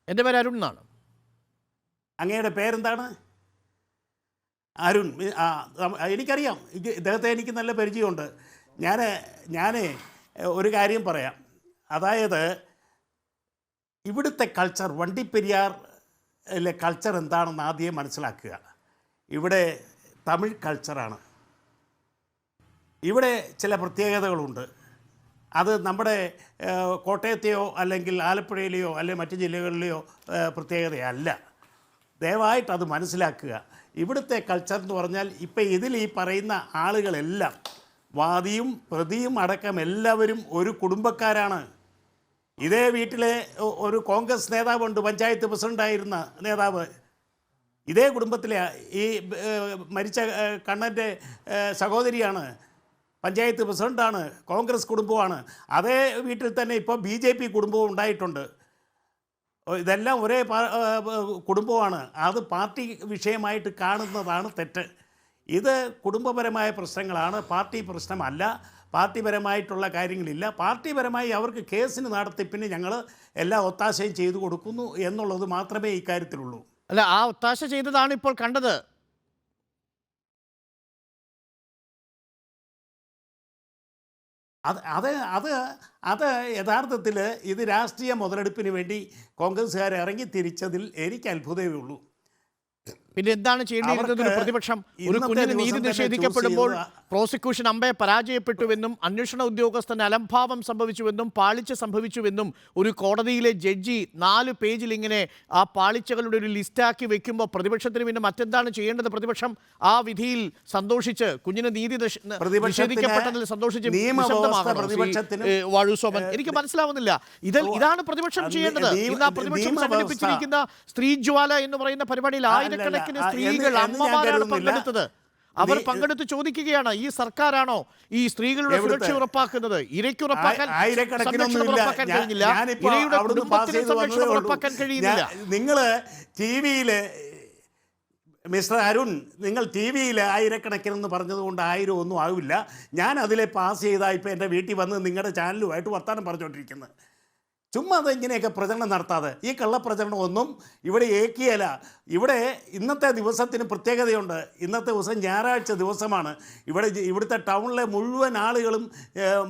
എൻ്റെ പേര് അരുൺ എന്നാണ്. അങ്ങയുടെ പേരെന്താണ്? അരുൺ. എനിക്കറിയാം, ഇദ്ദേഹത്തെ എനിക്ക് നല്ല പരിചയമുണ്ട്. ഞാൻ ഒരു കാര്യം പറയാം. അതായത് ഇവിടുത്തെ കൾച്ചർ, വണ്ടിപ്പെരിയാറിലെ കൾച്ചർ എന്താണെന്ന് ആദ്യം മനസ്സിലാക്കുക. ഇവിടെ തമിഴ് കൾച്ചറാണ്. ഇവിടെ ചില പ്രത്യേകതകളുണ്ട്. അത് നമ്മുടെ കോട്ടയത്തെയോ അല്ലെങ്കിൽ ആലപ്പുഴയിലെയോ അല്ലെങ്കിൽ മറ്റ് ജില്ലകളിലെയോ പ്രത്യേകതയല്ല. ദയവായിട്ട് അത് മനസ്സിലാക്കുക. ഇവിടുത്തെ കൾച്ചർ എന്ന് പറഞ്ഞാൽ ഇപ്പം ഇതിൽ ഈ പറയുന്ന ആളുകളെല്ലാം, വാദിയും പ്രതിയും അടക്കം എല്ലാവരും ഒരു കുടുംബക്കാരാണ്. ഇതേ വീട്ടിലെ ഒരു കോൺഗ്രസ് നേതാവുണ്ട്, പഞ്ചായത്ത് പ്രസിഡൻ്റായിരുന്ന നേതാവ്. ഇതേ കുടുംബത്തിലെ ഈ മരിച്ച കണ്ണൻ്റെ സഹോദരിയാണ്, പഞ്ചായത്ത് പ്രസിഡൻ്റാണ്, കോൺഗ്രസ് കുടുംബമാണ്. അതേ വീട്ടിൽ തന്നെ ഇപ്പോൾ BJP കുടുംബവും ഉണ്ടായിട്ടുണ്ട്. ഇതെല്ലാം ഒരേ കുടുംബമാണ്. അത് പാർട്ടി വിഷയമായിട്ട് കാണുന്നതാണ് തെറ്റ്. ഇത് കുടുംബപരമായ പ്രശ്നങ്ങളാണ്, പാർട്ടി പ്രശ്നമല്ല. പാർട്ടിപരമായിട്ടുള്ള കാര്യങ്ങളില്ല. പാർട്ടിപരമായി അവർക്ക് കേസിന് നടത്തിപ്പിന് ഞങ്ങൾ എല്ലാ ഒത്താശയും ചെയ്തു കൊടുക്കുന്നു എന്നുള്ളത് മാത്രമേ ഇക്കാര്യത്തിലുള്ളൂ. അല്ല, ആ ഒത്താശ ചെയ്തതാണ് ഇപ്പോൾ കണ്ടത്. അത് യഥാർത്ഥത്തിൽ ഇത് രാഷ്ട്രീയ മുതലെടുപ്പിന് വേണ്ടി കോൺഗ്രസ്സുകാർ ഇറങ്ങി തിരിച്ചതിൽ എനിക്ക് അത്ഭുതമേ ഉള്ളൂ. പിന്നെ എന്താണ് ചെയ്യേണ്ടിയിരുന്നത്? ഒരു പ്രതിപക്ഷം ഒരു കുഞ്ഞിന് നീതി നിഷേധിക്കപ്പെടുമ്പോൾ പ്രോസിക്യൂഷൻ അമ്പയെ പരാജയപ്പെട്ടുവെന്നും അന്വേഷണ ഉദ്യോഗസ്ഥന് അലംഭാവം സംഭവിച്ചുവെന്നും പാളിച്ച സംഭവിച്ചുവെന്നും ഒരു കോടതിയിലെ ജഡ്ജി 4 പേജിൽ ഇങ്ങനെ ആ പാളിച്ചകളുടെ ഒരു ലിസ്റ്റാക്കി വെക്കുമ്പോൾ പ്രതിപക്ഷത്തിന് പിന്നെ മറ്റെന്താണ് ചെയ്യേണ്ടത്? പ്രതിപക്ഷം ആ വിധിയിൽ സന്തോഷിച്ച് കുഞ്ഞിന് നീതി നിഷേധിക്കപ്പെട്ടതിൽ സന്തോഷിച്ച് വാഴു സോമൻ, എനിക്ക് മനസ്സിലാവുന്നില്ല. ഇതാണ് പ്രതിപക്ഷം ചെയ്യേണ്ടത്. ഇന്ന് ആ പ്രതിപക്ഷം സംഘടിപ്പിച്ചിരിക്കുന്ന സ്ത്രീ ജ്വാല എന്ന് പറയുന്ന പരിപാടിയിൽ ആയിരക്കണക്കിന് നൂറുകണക്കിന് സ്ത്രീകൾ അമ്മമാരാണ് പങ്കെടുത്തത്. അവർ പങ്കെടുത്ത് ചോദിക്കുകയാണ്, ഈ സർക്കാരാണോ ഈ സ്ത്രീകളുടെ സുരക്ഷ ഉറപ്പാക്കുന്നത്? ഇരയ്ക്ക് ഉറപ്പാക്കാൻ കഴിഞ്ഞില്ല, ഇരയുടെ കുടുംബത്തിന് സംരക്ഷണം ഉറപ്പാക്കാൻ കഴിയുന്നില്ല. നിങ്ങൾ ടി വിയിൽ മിസ്റ്റർ അരുൺ, നിങ്ങൾ ടി വിയിൽ ആയിരക്കണക്കിനെന്ന് പറഞ്ഞതുകൊണ്ട് 1000 ഒന്നും ആവില്ല. ഞാൻ അതിലെ പാസ് ചെയ്താൽ ഇപ്പം എൻ്റെ വീട്ടിൽ വന്ന് നിങ്ങളുടെ ചാനലുമായിട്ട് വർത്തമാനം പറഞ്ഞുകൊണ്ടിരിക്കുന്നത്. ചുമ്മാ അത് ഇങ്ങനെയൊക്കെ പ്രചരണം നടത്താതെ, ഈ കള്ളപ്രചരണം ഒന്നും ഇവിടെ ഏക്കിയല്ല. ഇവിടെ ഇന്നത്തെ ദിവസത്തിന് പ്രത്യേകതയുണ്ട്. ഇന്നത്തെ ദിവസം ഞായറാഴ്ച ദിവസമാണ്. ഇവിടുത്തെ ടൗണിലെ മുഴുവൻ ആളുകളും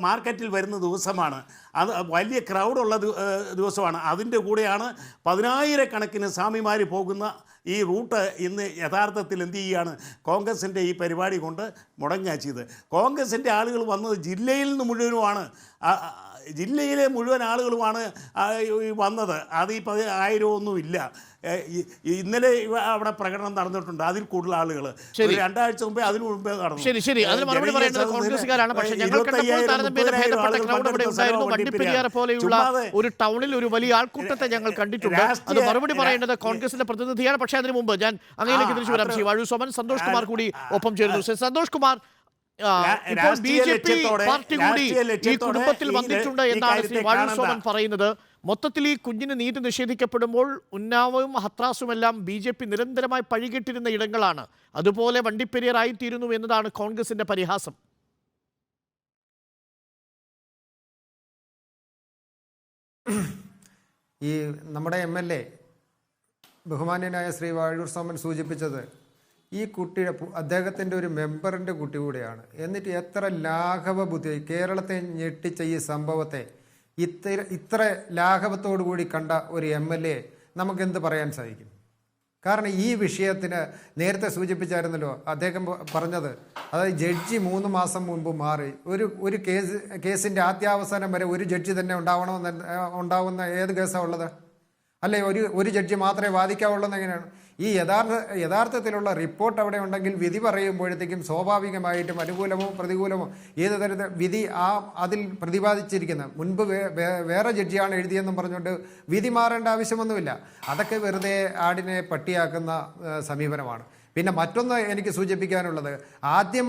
മാർക്കറ്റിൽ വരുന്ന ദിവസമാണ്. അത് വലിയ ക്രൗഡുള്ള ദിവസമാണ്. അതിൻ്റെ കൂടെയാണ് 10,000കണക്കിന് സ്വാമിമാർ പോകുന്ന ഈ റൂട്ട് ഇന്ന് യഥാർത്ഥത്തിൽ എന്ത് ചെയ്യുകയാണ്? കോൺഗ്രസിൻ്റെ ഈ പരിപാടി കൊണ്ട് മുടങ്ങാച്ചത്. കോൺഗ്രസിൻ്റെ ആളുകൾ വന്നത് ജില്ലയിൽ നിന്ന് മുഴുവനുമാണ്, ജില്ലയിലെ മുഴുവൻ ആളുകളുമാണ് വന്നത്. അത് ഈ 1000 ഒന്നുമില്ല. ഇന്നലെ അവിടെ പ്രകടനം നടന്നിട്ടുണ്ട്, അതിൽ കൂടുതൽ ആളുകൾ. 2 ആഴ്ച മുമ്പേ അതിന് മുമ്പേ നടന്നു. ശരി, അതിന് മറുപടി പറയേണ്ടത് കോൺഗ്രസ്സുകാരാണ്. പക്ഷേ ഞങ്ങൾ കണ്ടപ്പോൾ താരതമ്യേന ഭേദപ്പെട്ട ക്രൗഡ് ഇവിടെ ഉണ്ടായിരുന്നു. വണ്ടിപ്പെരിയാർ പോലെയുള്ള ഒരു ടൗണിൽ ഒരു വലിയ ആൾക്കൂട്ടത്തെ ഞങ്ങൾ കണ്ടിട്ടുണ്ട്. അത് മറുപടി പറയേണ്ടത് കോൺഗ്രസിന്റെ പ്രതിനിധിയാണ്. പക്ഷേ അതിന് മുമ്പ് ഞാൻ അങ്ങനെയൊക്കെ തിരിച്ചു വരാം. ശ്രീ വാഴൂർ സോമൻ, സന്തോഷ് കുമാർ കൂടി ഒപ്പം ചേരുന്നു. സന്തോഷ് കുമാർ, ഇപ്പോൾ ബി.ജെ.പി. പാർട്ടി കൂടി ഈ കുടുംബത്തിൽ വന്നിട്ടുണ്ട് എന്നാണ് ശ്രീ വാഴൂർ സോമൻ പറയുന്നത്. മൊത്തത്തിൽ ഈ കുഞ്ഞിന് നീതി നിഷേധിക്കപ്പെടുമ്പോൾ ഉന്നാവവും ഹത്രാസുമെല്ലാം ബി.ജെ.പി. നിരന്തരമായി പഴികെട്ടിരുന്ന ഇടങ്ങളാണ്. അതുപോലെ വണ്ടിപ്പെരിയാർ ആയിത്തീരുന്നു എന്നതാണ് കോൺഗ്രസിന്റെ പരിഹാസം. ഈ നമ്മുടെ MLA ബഹുമാന്യനായ ശ്രീ വാഴൂർ സോമൻ സൂചിപ്പിച്ചത് ഈ കുട്ടിയുടെ അദ്ദേഹത്തിൻ്റെ ഒരു മെമ്പറിൻ്റെ കുട്ടി കൂടെയാണ്. എന്നിട്ട് എത്ര ലാഘവ ബുദ്ധി, കേരളത്തെ ഞെട്ടിച്ച ഈ സംഭവത്തെ ഇത്ര ലാഘവത്തോടു കൂടി കണ്ട ഒരു MLA നമുക്കെന്ത് പറയാൻ സാധിക്കും? കാരണം ഈ വിഷയത്തിന് നേരത്തെ സൂചിപ്പിച്ചായിരുന്നല്ലോ അദ്ദേഹം പറഞ്ഞത്, അതായത് ജഡ്ജി 3 മാസം മുമ്പ് മാറി. ഒരു കേസിൻ്റെ ആദ്യാവസാനം വരെ ഒരു ജഡ്ജി തന്നെ ഉണ്ടാവുന്ന ഏത് കേസാണ് ഉള്ളത്? അല്ലെ, ഒരു ജഡ്ജി മാത്രമേ വാദിക്കാവുള്ളൂ എങ്ങനെയാണ്? ഈ യഥാർത്ഥത്തിലുള്ള റിപ്പോർട്ട് അവിടെ ഉണ്ടെങ്കിൽ വിധി പറയുമ്പോഴത്തേക്കും സ്വാഭാവികമായിട്ടും അനുകൂലമോ പ്രതികൂലമോ ഏത് തരത്തിൽ വിധി അതിൽ പ്രതിപാദിച്ചിരിക്കുന്ന മുൻപ് വേറെ ജഡ്ജിയാണ് എഴുതിയെന്നും പറഞ്ഞുകൊണ്ട് വിധി മാറേണ്ട ആവശ്യമൊന്നുമില്ല. അതൊക്കെ വെറുതെ ആടിനെ പട്ടിയാക്കുന്ന സമീപനമാണ്. പിന്നെ മറ്റൊന്ന് എനിക്ക് സൂചിപ്പിക്കാനുള്ളത്, ആദ്യം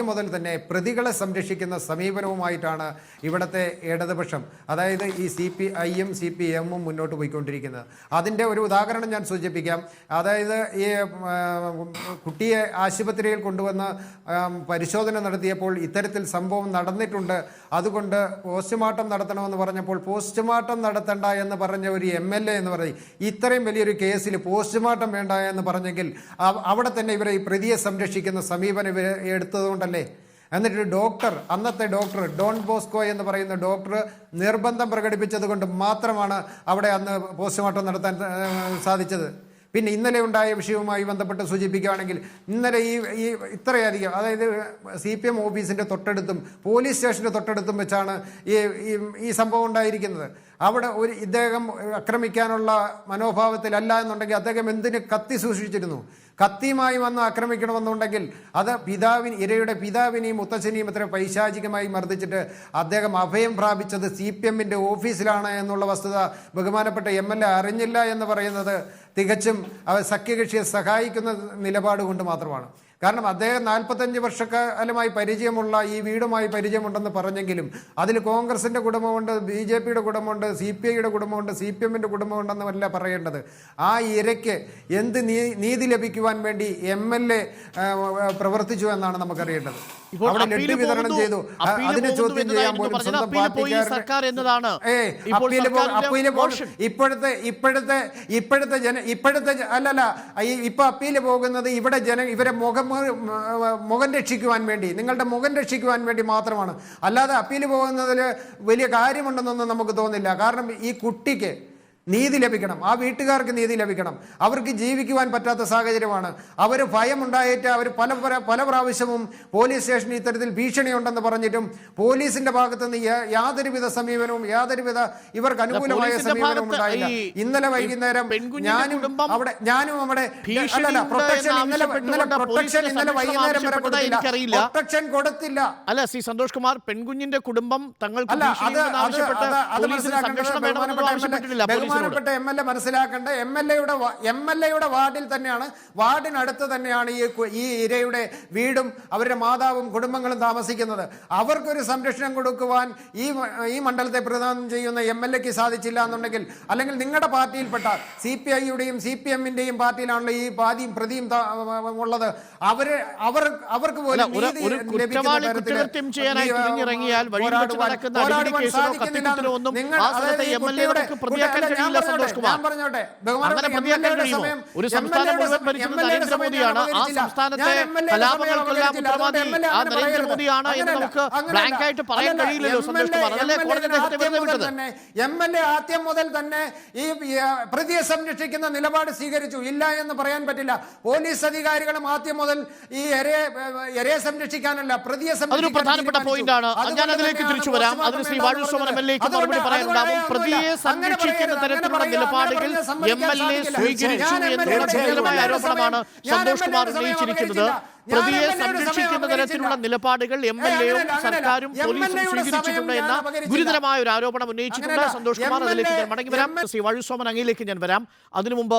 മുതൽ തന്നെ പ്രതികളെ സംരക്ഷിക്കുന്ന സമീപനവുമായിട്ടാണ് ഇവിടുത്തെ ഇടതുപക്ഷം, അതായത് ഈ CPIയും CPMും മുന്നോട്ട് പോയിക്കൊണ്ടിരിക്കുന്നത്. അതിൻ്റെ ഒരു ഉദാഹരണം ഞാൻ സൂചിപ്പിക്കാം. അതായത് ഈ കുട്ടിയെ ആശുപത്രിയിൽ കൊണ്ടുവന്ന് പരിശോധന നടത്തിയപ്പോൾ ഇത്തരത്തിൽ സംഭവം നടന്നിട്ടുണ്ട്, അതുകൊണ്ട് പോസ്റ്റ്മോർട്ടം നടത്തണമെന്ന് പറഞ്ഞപ്പോൾ പോസ്റ്റ്മോർട്ടം നടത്തണ്ട എന്ന് പറഞ്ഞ ഒരു MLA എന്ന് പറയും ഇത്രയും വലിയൊരു കേസിൽ പോസ്റ്റ്മോർട്ടം വേണ്ട എന്ന് പറഞ്ഞെങ്കിൽ അവിടെ തന്നെ ഇവരെ ഈ പ്രതിയെ സംരക്ഷിക്കുന്ന സമീപനം ഇവർ എടുത്തതുകൊണ്ടല്ലേ. എന്നിട്ട് അന്നത്തെ ഡോക്ടർ ഡോൺ ബോസ്കോ എന്ന് പറയുന്ന ഡോക്ടർ നിർബന്ധം പ്രകടിപ്പിച്ചത് കൊണ്ട് മാത്രമാണ് അവിടെ അന്ന് പോസ്റ്റ്മോർട്ടം നടത്താൻ സാധിച്ചത്. പിന്നെ ഇന്നലെ ഉണ്ടായ വിഷയവുമായി ബന്ധപ്പെട്ട് സൂചിപ്പിക്കുകയാണെങ്കിൽ, ഇന്നലെ ഈ ഇത്രയധികം, അതായത് CPM ഓഫീസിൻ്റെ തൊട്ടടുത്തും പോലീസ് സ്റ്റേഷൻ്റെ തൊട്ടടുത്തും വെച്ചാണ് ഈ സംഭവം ഉണ്ടായിരിക്കുന്നത്. അവിടെ ഇദ്ദേഹം ആക്രമിക്കാനുള്ള മനോഭാവത്തിലല്ല എന്നുണ്ടെങ്കിൽ അദ്ദേഹം എന്തിന് കത്തി സൂക്ഷിച്ചിരുന്നു? കത്തിയുമായി വന്ന് ആക്രമിക്കണമെന്നുണ്ടെങ്കിൽ അത് ഇരയുടെ പിതാവിനെയും മുത്തച്ഛനെയും ഇത്ര പൈശാചികമായി മർദ്ദിച്ചിട്ട് അദ്ദേഹം അഭയം പ്രാപിച്ചത് CPMൻ്റെ ഓഫീസിലാണ് എന്നുള്ള വസ്തുത ബഹുമാനപ്പെട്ട MLA അറിഞ്ഞില്ല എന്ന് പറയുന്നത് തികച്ചും സഖ്യകക്ഷിയെ സഹായിക്കുന്ന നിലപാട് കൊണ്ട് മാത്രമാണ്. കാരണം അദ്ദേഹം 45 വർഷക്കാലമായി പരിചയമുള്ള ഈ വീടുമായി പരിചയമുണ്ടെന്ന് പറഞ്ഞെങ്കിലും അതിൽ കോൺഗ്രസിൻ്റെ കുടുംബമുണ്ട്, BJPയുടെ കുടുംബമുണ്ട്, CPIയുടെ കുടുംബമുണ്ട്, CPMൻ്റെ കുടുംബമുണ്ടെന്നല്ല പറയേണ്ടത്. ആ ഇരയ്ക്ക് എന്ത് നീതി ലഭിക്കുവാൻ വേണ്ടി MLA പ്രവർത്തിച്ചു എന്നാണ് നമുക്കറിയേണ്ടത്. അവിടെ ലഡ്ഡു വിതരണം ചെയ്തു, അതിനെ ചോദ്യം ചെയ്യാൻ പോലും സ്വന്തം പാർട്ടിക്കാരൻ ഇപ്പൊ അപ്പീല് പോകുന്നത് ഇവിടെ ഇവരെ മുഖം രക്ഷിക്കുവാൻ വേണ്ടി, നിങ്ങളുടെ മുഖം രക്ഷിക്കുവാൻ വേണ്ടി മാത്രമാണ്. അല്ലാതെ അപ്പീല് പോകുന്നതിൽ വലിയ കാര്യമുണ്ടെന്നൊന്നും നമുക്ക് തോന്നില്ല. കാരണം ഈ കുട്ടിക്ക് നീതി ലഭിക്കണം, ആ വീട്ടുകാർക്ക് നീതി ലഭിക്കണം. അവർക്ക് ജീവിക്കുവാൻ പറ്റാത്ത സാഹചര്യമാണ്. അവർ ഭയമുണ്ടായിട്ട് അവർ പല പ്രാവശ്യവും പോലീസ് സ്റ്റേഷനിൽ ഇത്തരത്തിൽ ഭീഷണിയുണ്ടെന്ന് പറഞ്ഞിട്ടും പോലീസിന്റെ ഭാഗത്തുനിന്ന് യാതൊരുവിധ സമീപനവും ഇവർക്ക് അനുകൂലമായ സമീപനവും ഉണ്ടായില്ല. ഇന്നലെ വൈകുന്നേരം ഞാനും അവിടെ പ്രൊട്ടക്ഷൻ കൊടുത്തില്ല. അല്ല, ശ്രീ സന്തോഷ് കുമാർ, പെൺകുഞ്ഞിന്റെ കുടുംബം തങ്ങൾക്ക് ബഹുമാനപ്പെട്ട MLA മനസ്സിലാക്കേണ്ട, MLA-യുടെ വാർഡിൽ തന്നെയാണ്, വാർഡിനടുത്ത് തന്നെയാണ് ഈ ഇരയുടെ വീടും അവരുടെ മാതാവും കുടുംബങ്ങളും താമസിക്കുന്നത്. അവർക്കൊരു സംരക്ഷണം കൊടുക്കുവാൻ ഈ മണ്ഡലത്തെ പ്രതിനിധാനം ചെയ്യുന്ന MLA-ക്ക് സാധിച്ചില്ല എന്നുണ്ടെങ്കിൽ, അല്ലെങ്കിൽ നിങ്ങളുടെ പാർട്ടിയിൽപ്പെട്ട CPI-യുടെയും CPM-ന്റെയും പാർട്ടിയിലാണല്ലോ ഈ പാതിയും പ്രതിയും ഉള്ളത്, അവർക്ക് പോലും നീതി ലഭിക്കുന്ന തരത്തിൽ ഞാൻ പറഞ്ഞോട്ടെ, MLA ആദ്യം മുതൽ തന്നെ ഈ പ്രതിയെ സംരക്ഷിക്കുന്ന നിലപാട് സ്വീകരിച്ചു. ഇല്ല എന്ന് പറയാൻ പറ്റില്ല. പോലീസ് അധികാരികളും ആദ്യം മുതൽ ഈ ഇരയെ സംരക്ഷിക്കാനല്ല, പ്രതിയെ പ്രധാനപ്പെട്ട പോയിന്റാണ്. ഞാൻ അതിലേക്ക് തിരിച്ചു വരാം. അതിന് ശ്രീ വാഴൂർ സോമൻ MLA-ക്ക് മറുപടി പറയാനുണ്ടാവും. പ്രതിയെ സംരക്ഷിക്കുന്ന തരത്തിലുള്ള നിലപാടുകൾ MLA സ്വീകരിച്ചു എന്നുള്ള ഗുരുതരമായ ആരോപണമാണ് സന്തോഷ് കുമാർ ഉന്നയിച്ചിരിക്കുന്നത്. പ്രതിയെ സംരക്ഷിക്കുന്ന തരത്തിലുള്ള നിലപാടുകൾ MLA-യും സർക്കാരും പോലീസും സ്വീകരിച്ചിട്ടുണ്ട് എന്ന ഗുരുതരമായ ഒരു ആരോപണം ഉന്നയിച്ചിട്ടുണ്ട് സന്തോഷ് കുമാർ. അതിലേക്ക് ഞാൻ മടങ്ങി വരാം. ശ്രീ വാഴൂർ സോമൻ അങ്ങയിലേക്ക് ഞാൻ വരാം. അതിനു മുമ്പ്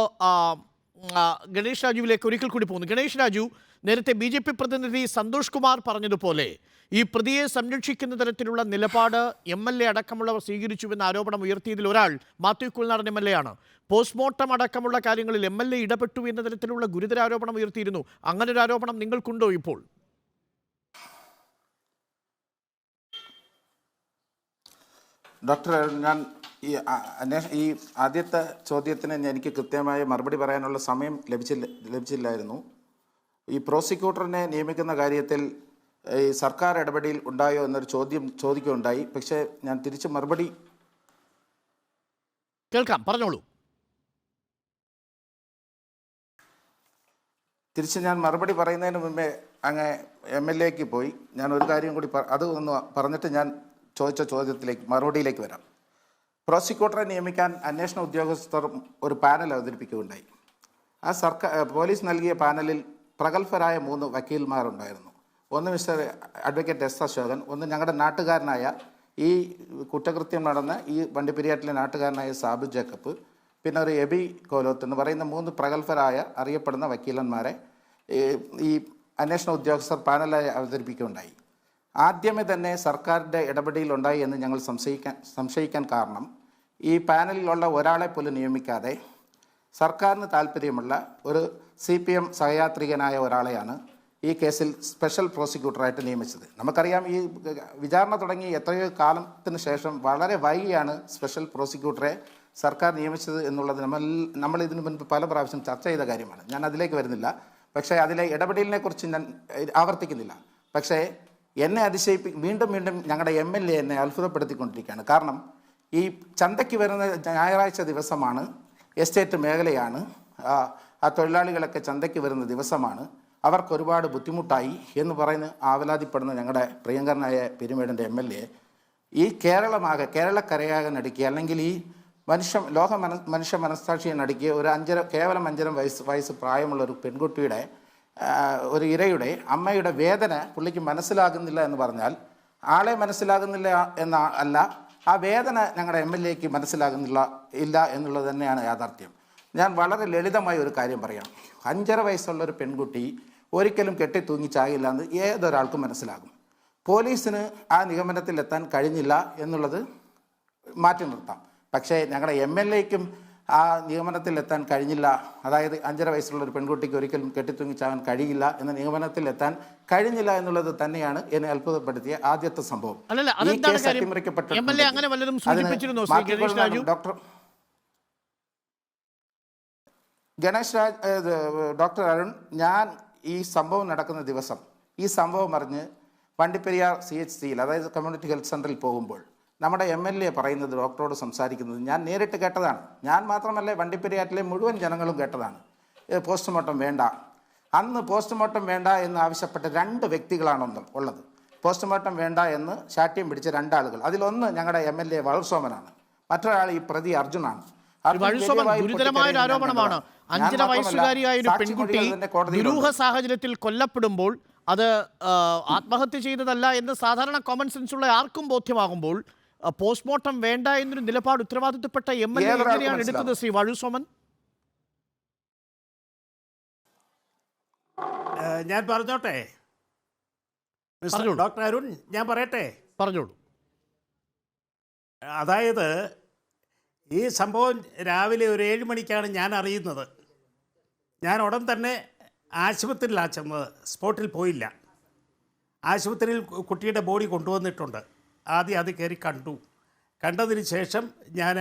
ഗണേഷ് രാജുവിലേക്ക് ഒരിക്കൽ കൂടി പോകുന്നു. ഗണേഷ് രാജു, നേരത്തെ BJP പ്രതിനിധി സന്തോഷ് കുമാർ പറഞ്ഞതുപോലെ ഈ പ്രതിയെ സംരക്ഷിക്കുന്ന തരത്തിലുള്ള നിലപാട് MLA അടക്കമുള്ളവർ സ്വീകരിച്ചുവെന്ന ആരോപണം ഉയർത്തിയതിൽ ഒരാൾ മാത്യു കുഴൽനാടൻ MLA ആണ്. പോസ്റ്റ്മോർട്ടം അടക്കമുള്ള കാര്യങ്ങളിൽ MLA ഇടപെട്ടു എന്ന തരത്തിലുള്ള ഗുരുതര ആരോപണം ഉയർത്തിയിരുന്നു. അങ്ങനെ ഒരു ആരോപണം നിങ്ങൾക്കുണ്ടോ ഇപ്പോൾ? ഡോക്ടർ, ഞാൻ ഈ ആദ്യത്തെ ചോദ്യത്തിന് എനിക്ക് കൃത്യമായ മറുപടി പറയാനുള്ള സമയം ലഭിച്ചില്ലായിരുന്നു. ഈ പ്രോസിക്യൂട്ടറിനെ നിയമിക്കുന്ന കാര്യത്തിൽ ഈ സർക്കാർ ഇടപെടൽ ഉണ്ടായോ എന്നൊരു ചോദ്യം ചോദിക്കുകയുണ്ടായി. പക്ഷേ ഞാൻ തിരിച്ച് മറുപടി കേൾക്കാം, പറഞ്ഞോളൂ. തിരിച്ച് ഞാൻ മറുപടി പറയുന്നതിന് മുമ്പേ അങ്ങ് MLA-ക്ക് പോയി. ഞാൻ ഒരു കാര്യം കൂടി അത് ഒന്ന് പറഞ്ഞിട്ട് ഞാൻ ചോദിച്ച മറുപടിയിലേക്ക് വരാം. പ്രോസിക്യൂട്ടറെ നിയമിക്കാൻ അന്വേഷണ ഉദ്യോഗസ്ഥർ ഒരു പാനൽ അവതരിപ്പിക്കുകയുണ്ടായി. ആ പോലീസ് നൽകിയ പാനലിൽ പ്രഗത്ഭരായ 3 വക്കീൽമാരുണ്ടായിരുന്നു. ഒന്ന് മിസ്റ്റർ അഡ്വക്കേറ്റ് S. അശോകൻ, ഒന്ന് ഞങ്ങളുടെ നാട്ടുകാരനായ ഈ കുറ്റകൃത്യം നടന്ന ഈ വണ്ടിപ്പെരിയാറ്റിലെ നാട്ടുകാരനായ സാബു ജേക്കബ്, പിന്നെ ഒരു എബി കോലോത്ത് എന്ന് പറയുന്ന 3 പ്രഗത്ഭരായ അറിയപ്പെടുന്ന വക്കീലന്മാരെ ഈ അന്വേഷണ ഉദ്യോഗസ്ഥർ പാനലായി അവതരിപ്പിക്കുകയുണ്ടായി. ആദ്യമേ തന്നെ സർക്കാരിൻ്റെ ഇടപെടലുണ്ടായി എന്ന് ഞങ്ങൾ സംശയിക്കാൻ കാരണം ഈ പാനലിലുള്ള ഒരാളെ പോലും നിയമിക്കാതെ സർക്കാരിന് താല്പര്യമുള്ള ഒരു CPM സഹയാത്രികനായ ഒരാളെയാണ് ഈ കേസിൽ സ്പെഷ്യൽ പ്രോസിക്യൂട്ടറായിട്ട് നിയമിച്ചത്. നമുക്കറിയാം, ഈ വിചാരണ തുടങ്ങി എത്രയോ കാലത്തിന് ശേഷം വളരെ വൈകിയാണ് സ്പെഷ്യൽ പ്രോസിക്യൂട്ടറെ സർക്കാർ നിയമിച്ചത് എന്നുള്ളത് നമ്മൾ ഇതിനു മുൻപ് പല പ്രാവശ്യം ചർച്ച ചെയ്ത കാര്യമാണ്. ഞാൻ അതിലേക്ക് വരുന്നില്ല. പക്ഷേ അതിലെ ഇടപെടലിനെ കുറിച്ച് ഞാൻ ആവർത്തിക്കുന്നില്ല. പക്ഷേ എന്നെ വീണ്ടും ഞങ്ങളുടെ MLA എന്നെ അത്ഭുതപ്പെടുത്തിക്കൊണ്ടിരിക്കുകയാണ്. കാരണം ഈ ചന്തയ്ക്ക് വരുന്ന ഞായറാഴ്ച ദിവസമാണ്, എസ്റ്റേറ്റ് മേഖലയാണ്, ആ തൊഴിലാളികളൊക്കെ ചന്തയ്ക്ക് വരുന്ന ദിവസമാണ്, അവർക്ക് ഒരുപാട് ബുദ്ധിമുട്ടായി എന്ന് പറയുന്ന ആവലാതിപ്പെടുന്ന ഞങ്ങളുടെ പ്രിയങ്കരനായ പെരുമേടിൻ്റെ MLA ഈ കേരളക്കരയാകെ നടുക്കി, അല്ലെങ്കിൽ ഈ മനുഷ്യ മനസ്സാക്ഷിയെ നടുക്കിയ കേവലം 5 വയസ്സ് പ്രായമുള്ള ഒരു പെൺകുട്ടിയുടെ ഒരു ഇരയുടെ അമ്മയുടെ വേദന പുള്ളിക്ക് മനസ്സിലാകുന്നില്ല എന്ന് പറഞ്ഞാൽ, ആളെ മനസ്സിലാകുന്നില്ല അല്ല, ആ വേദന ഞങ്ങളുടെ MLA-ക്ക് ഇല്ല എന്നുള്ളത് തന്നെയാണ് യാഥാർത്ഥ്യം. ഞാൻ വളരെ ലളിതമായ ഒരു കാര്യം പറയാം. 5.5 വയസ്സുള്ള ഒരു പെൺകുട്ടി ഒരിക്കലും കെട്ടിത്തൂങ്ങി ചാകില്ല എന്ന് ഏതൊരാൾക്കും മനസ്സിലാകും. പോലീസിന് ആ നിഗമനത്തിലെത്താൻ കഴിഞ്ഞില്ല എന്നുള്ളത് മാറ്റി നിർത്താം. പക്ഷേ ഞങ്ങളുടെ MLA-ക്കും ആ നിഗമനത്തിലെത്താൻ കഴിഞ്ഞില്ല. അതായത് 5.5 വയസ്സുള്ള ഒരു പെൺകുട്ടിക്ക് ഒരിക്കലും കെട്ടിത്തൂങ്ങിച്ചാകാൻ കഴിയില്ല എന്ന നിഗമനത്തിലെത്താൻ കഴിഞ്ഞില്ല എന്നുള്ളത് തന്നെയാണ് എന്നെ അത്ഭുതപ്പെടുത്തിയ ആദ്യത്തെ സംഭവം. ഡോക്ടർ അരുൺ, ഞാൻ ഈ സംഭവം നടക്കുന്ന ദിവസം ഈ സംഭവം അറിഞ്ഞ് വണ്ടിപ്പെരിയാർ CHC-യിൽ, അതായത് കമ്മ്യൂണിറ്റി ഹെൽത്ത് സെൻ്ററിൽ പോകുമ്പോൾ നമ്മുടെ MLA പറയുന്നത്, ഡോക്ടറോട് സംസാരിക്കുന്നത് ഞാൻ നേരിട്ട് കേട്ടതാണ്. ഞാൻ മാത്രമല്ല, വണ്ടിപ്പെരിയാറ്റിലെ മുഴുവൻ ജനങ്ങളും കേട്ടതാണ്. പോസ്റ്റ്മോർട്ടം വേണ്ട. അന്ന് പോസ്റ്റ്മോർട്ടം വേണ്ട എന്ന് ആവശ്യപ്പെട്ട 2 വ്യക്തികളാണ് ഉള്ളത്. പോസ്റ്റ്മോർട്ടം വേണ്ട എന്ന് ശാഠ്യം പിടിച്ച 2 ആളുകൾ. അതിലൊന്ന് ഞങ്ങളുടെ MLA വാഴൂർ സോമനാണ്, മറ്റൊരാൾ ഈ പ്രതി അർജുനാണ്. ഗുരുതരമായ ഒരു ആരോപണമാണ്. 5.5 വയസ്സുകാരിയായ ഒരു പെൺകുട്ടി ദുരൂഹ സാഹചര്യത്തിൽ കൊല്ലപ്പെടുമ്പോൾ അത് ആത്മഹത്യ ചെയ്തതല്ല എന്ന് സാധാരണ കോമൺ സെൻസുള്ള ആർക്കും ബോധ്യമാകുമ്പോൾ പോസ്റ്റ്മോർട്ടം വേണ്ട എന്നൊരു നിലപാട് ഉത്തരവാദിത്തപ്പെട്ട MLA ഏതൊരാൾക്കും എങ്ങനെയാണ് എടുത്തത് ശ്രീ വാഴൂർ സോമൻ? ഞാൻ പറഞ്ഞോട്ടെ മിസ്റ്റർ പറഞ്ഞോളൂ. ഡോക്ടർ അരുൺ, ഞാൻ പറയട്ടെ. പറഞ്ഞോളൂ. അതായത് ഈ സംഭവം രാവിലെ ഒരു 7 മണിക്കാണ് ഞാൻ അറിയുന്നത്. ഞാൻ ഉടൻ തന്നെ ആശുപത്രിയിലാണ് ചെന്നത്, സ്പോട്ടിൽ പോയില്ല. ആശുപത്രിയിൽ കുട്ടിയുടെ ബോഡി കൊണ്ടുവന്നിട്ടുണ്ട്. ആദ്യം അത് കയറി കണ്ടു. കണ്ടതിന് ശേഷം ഞാൻ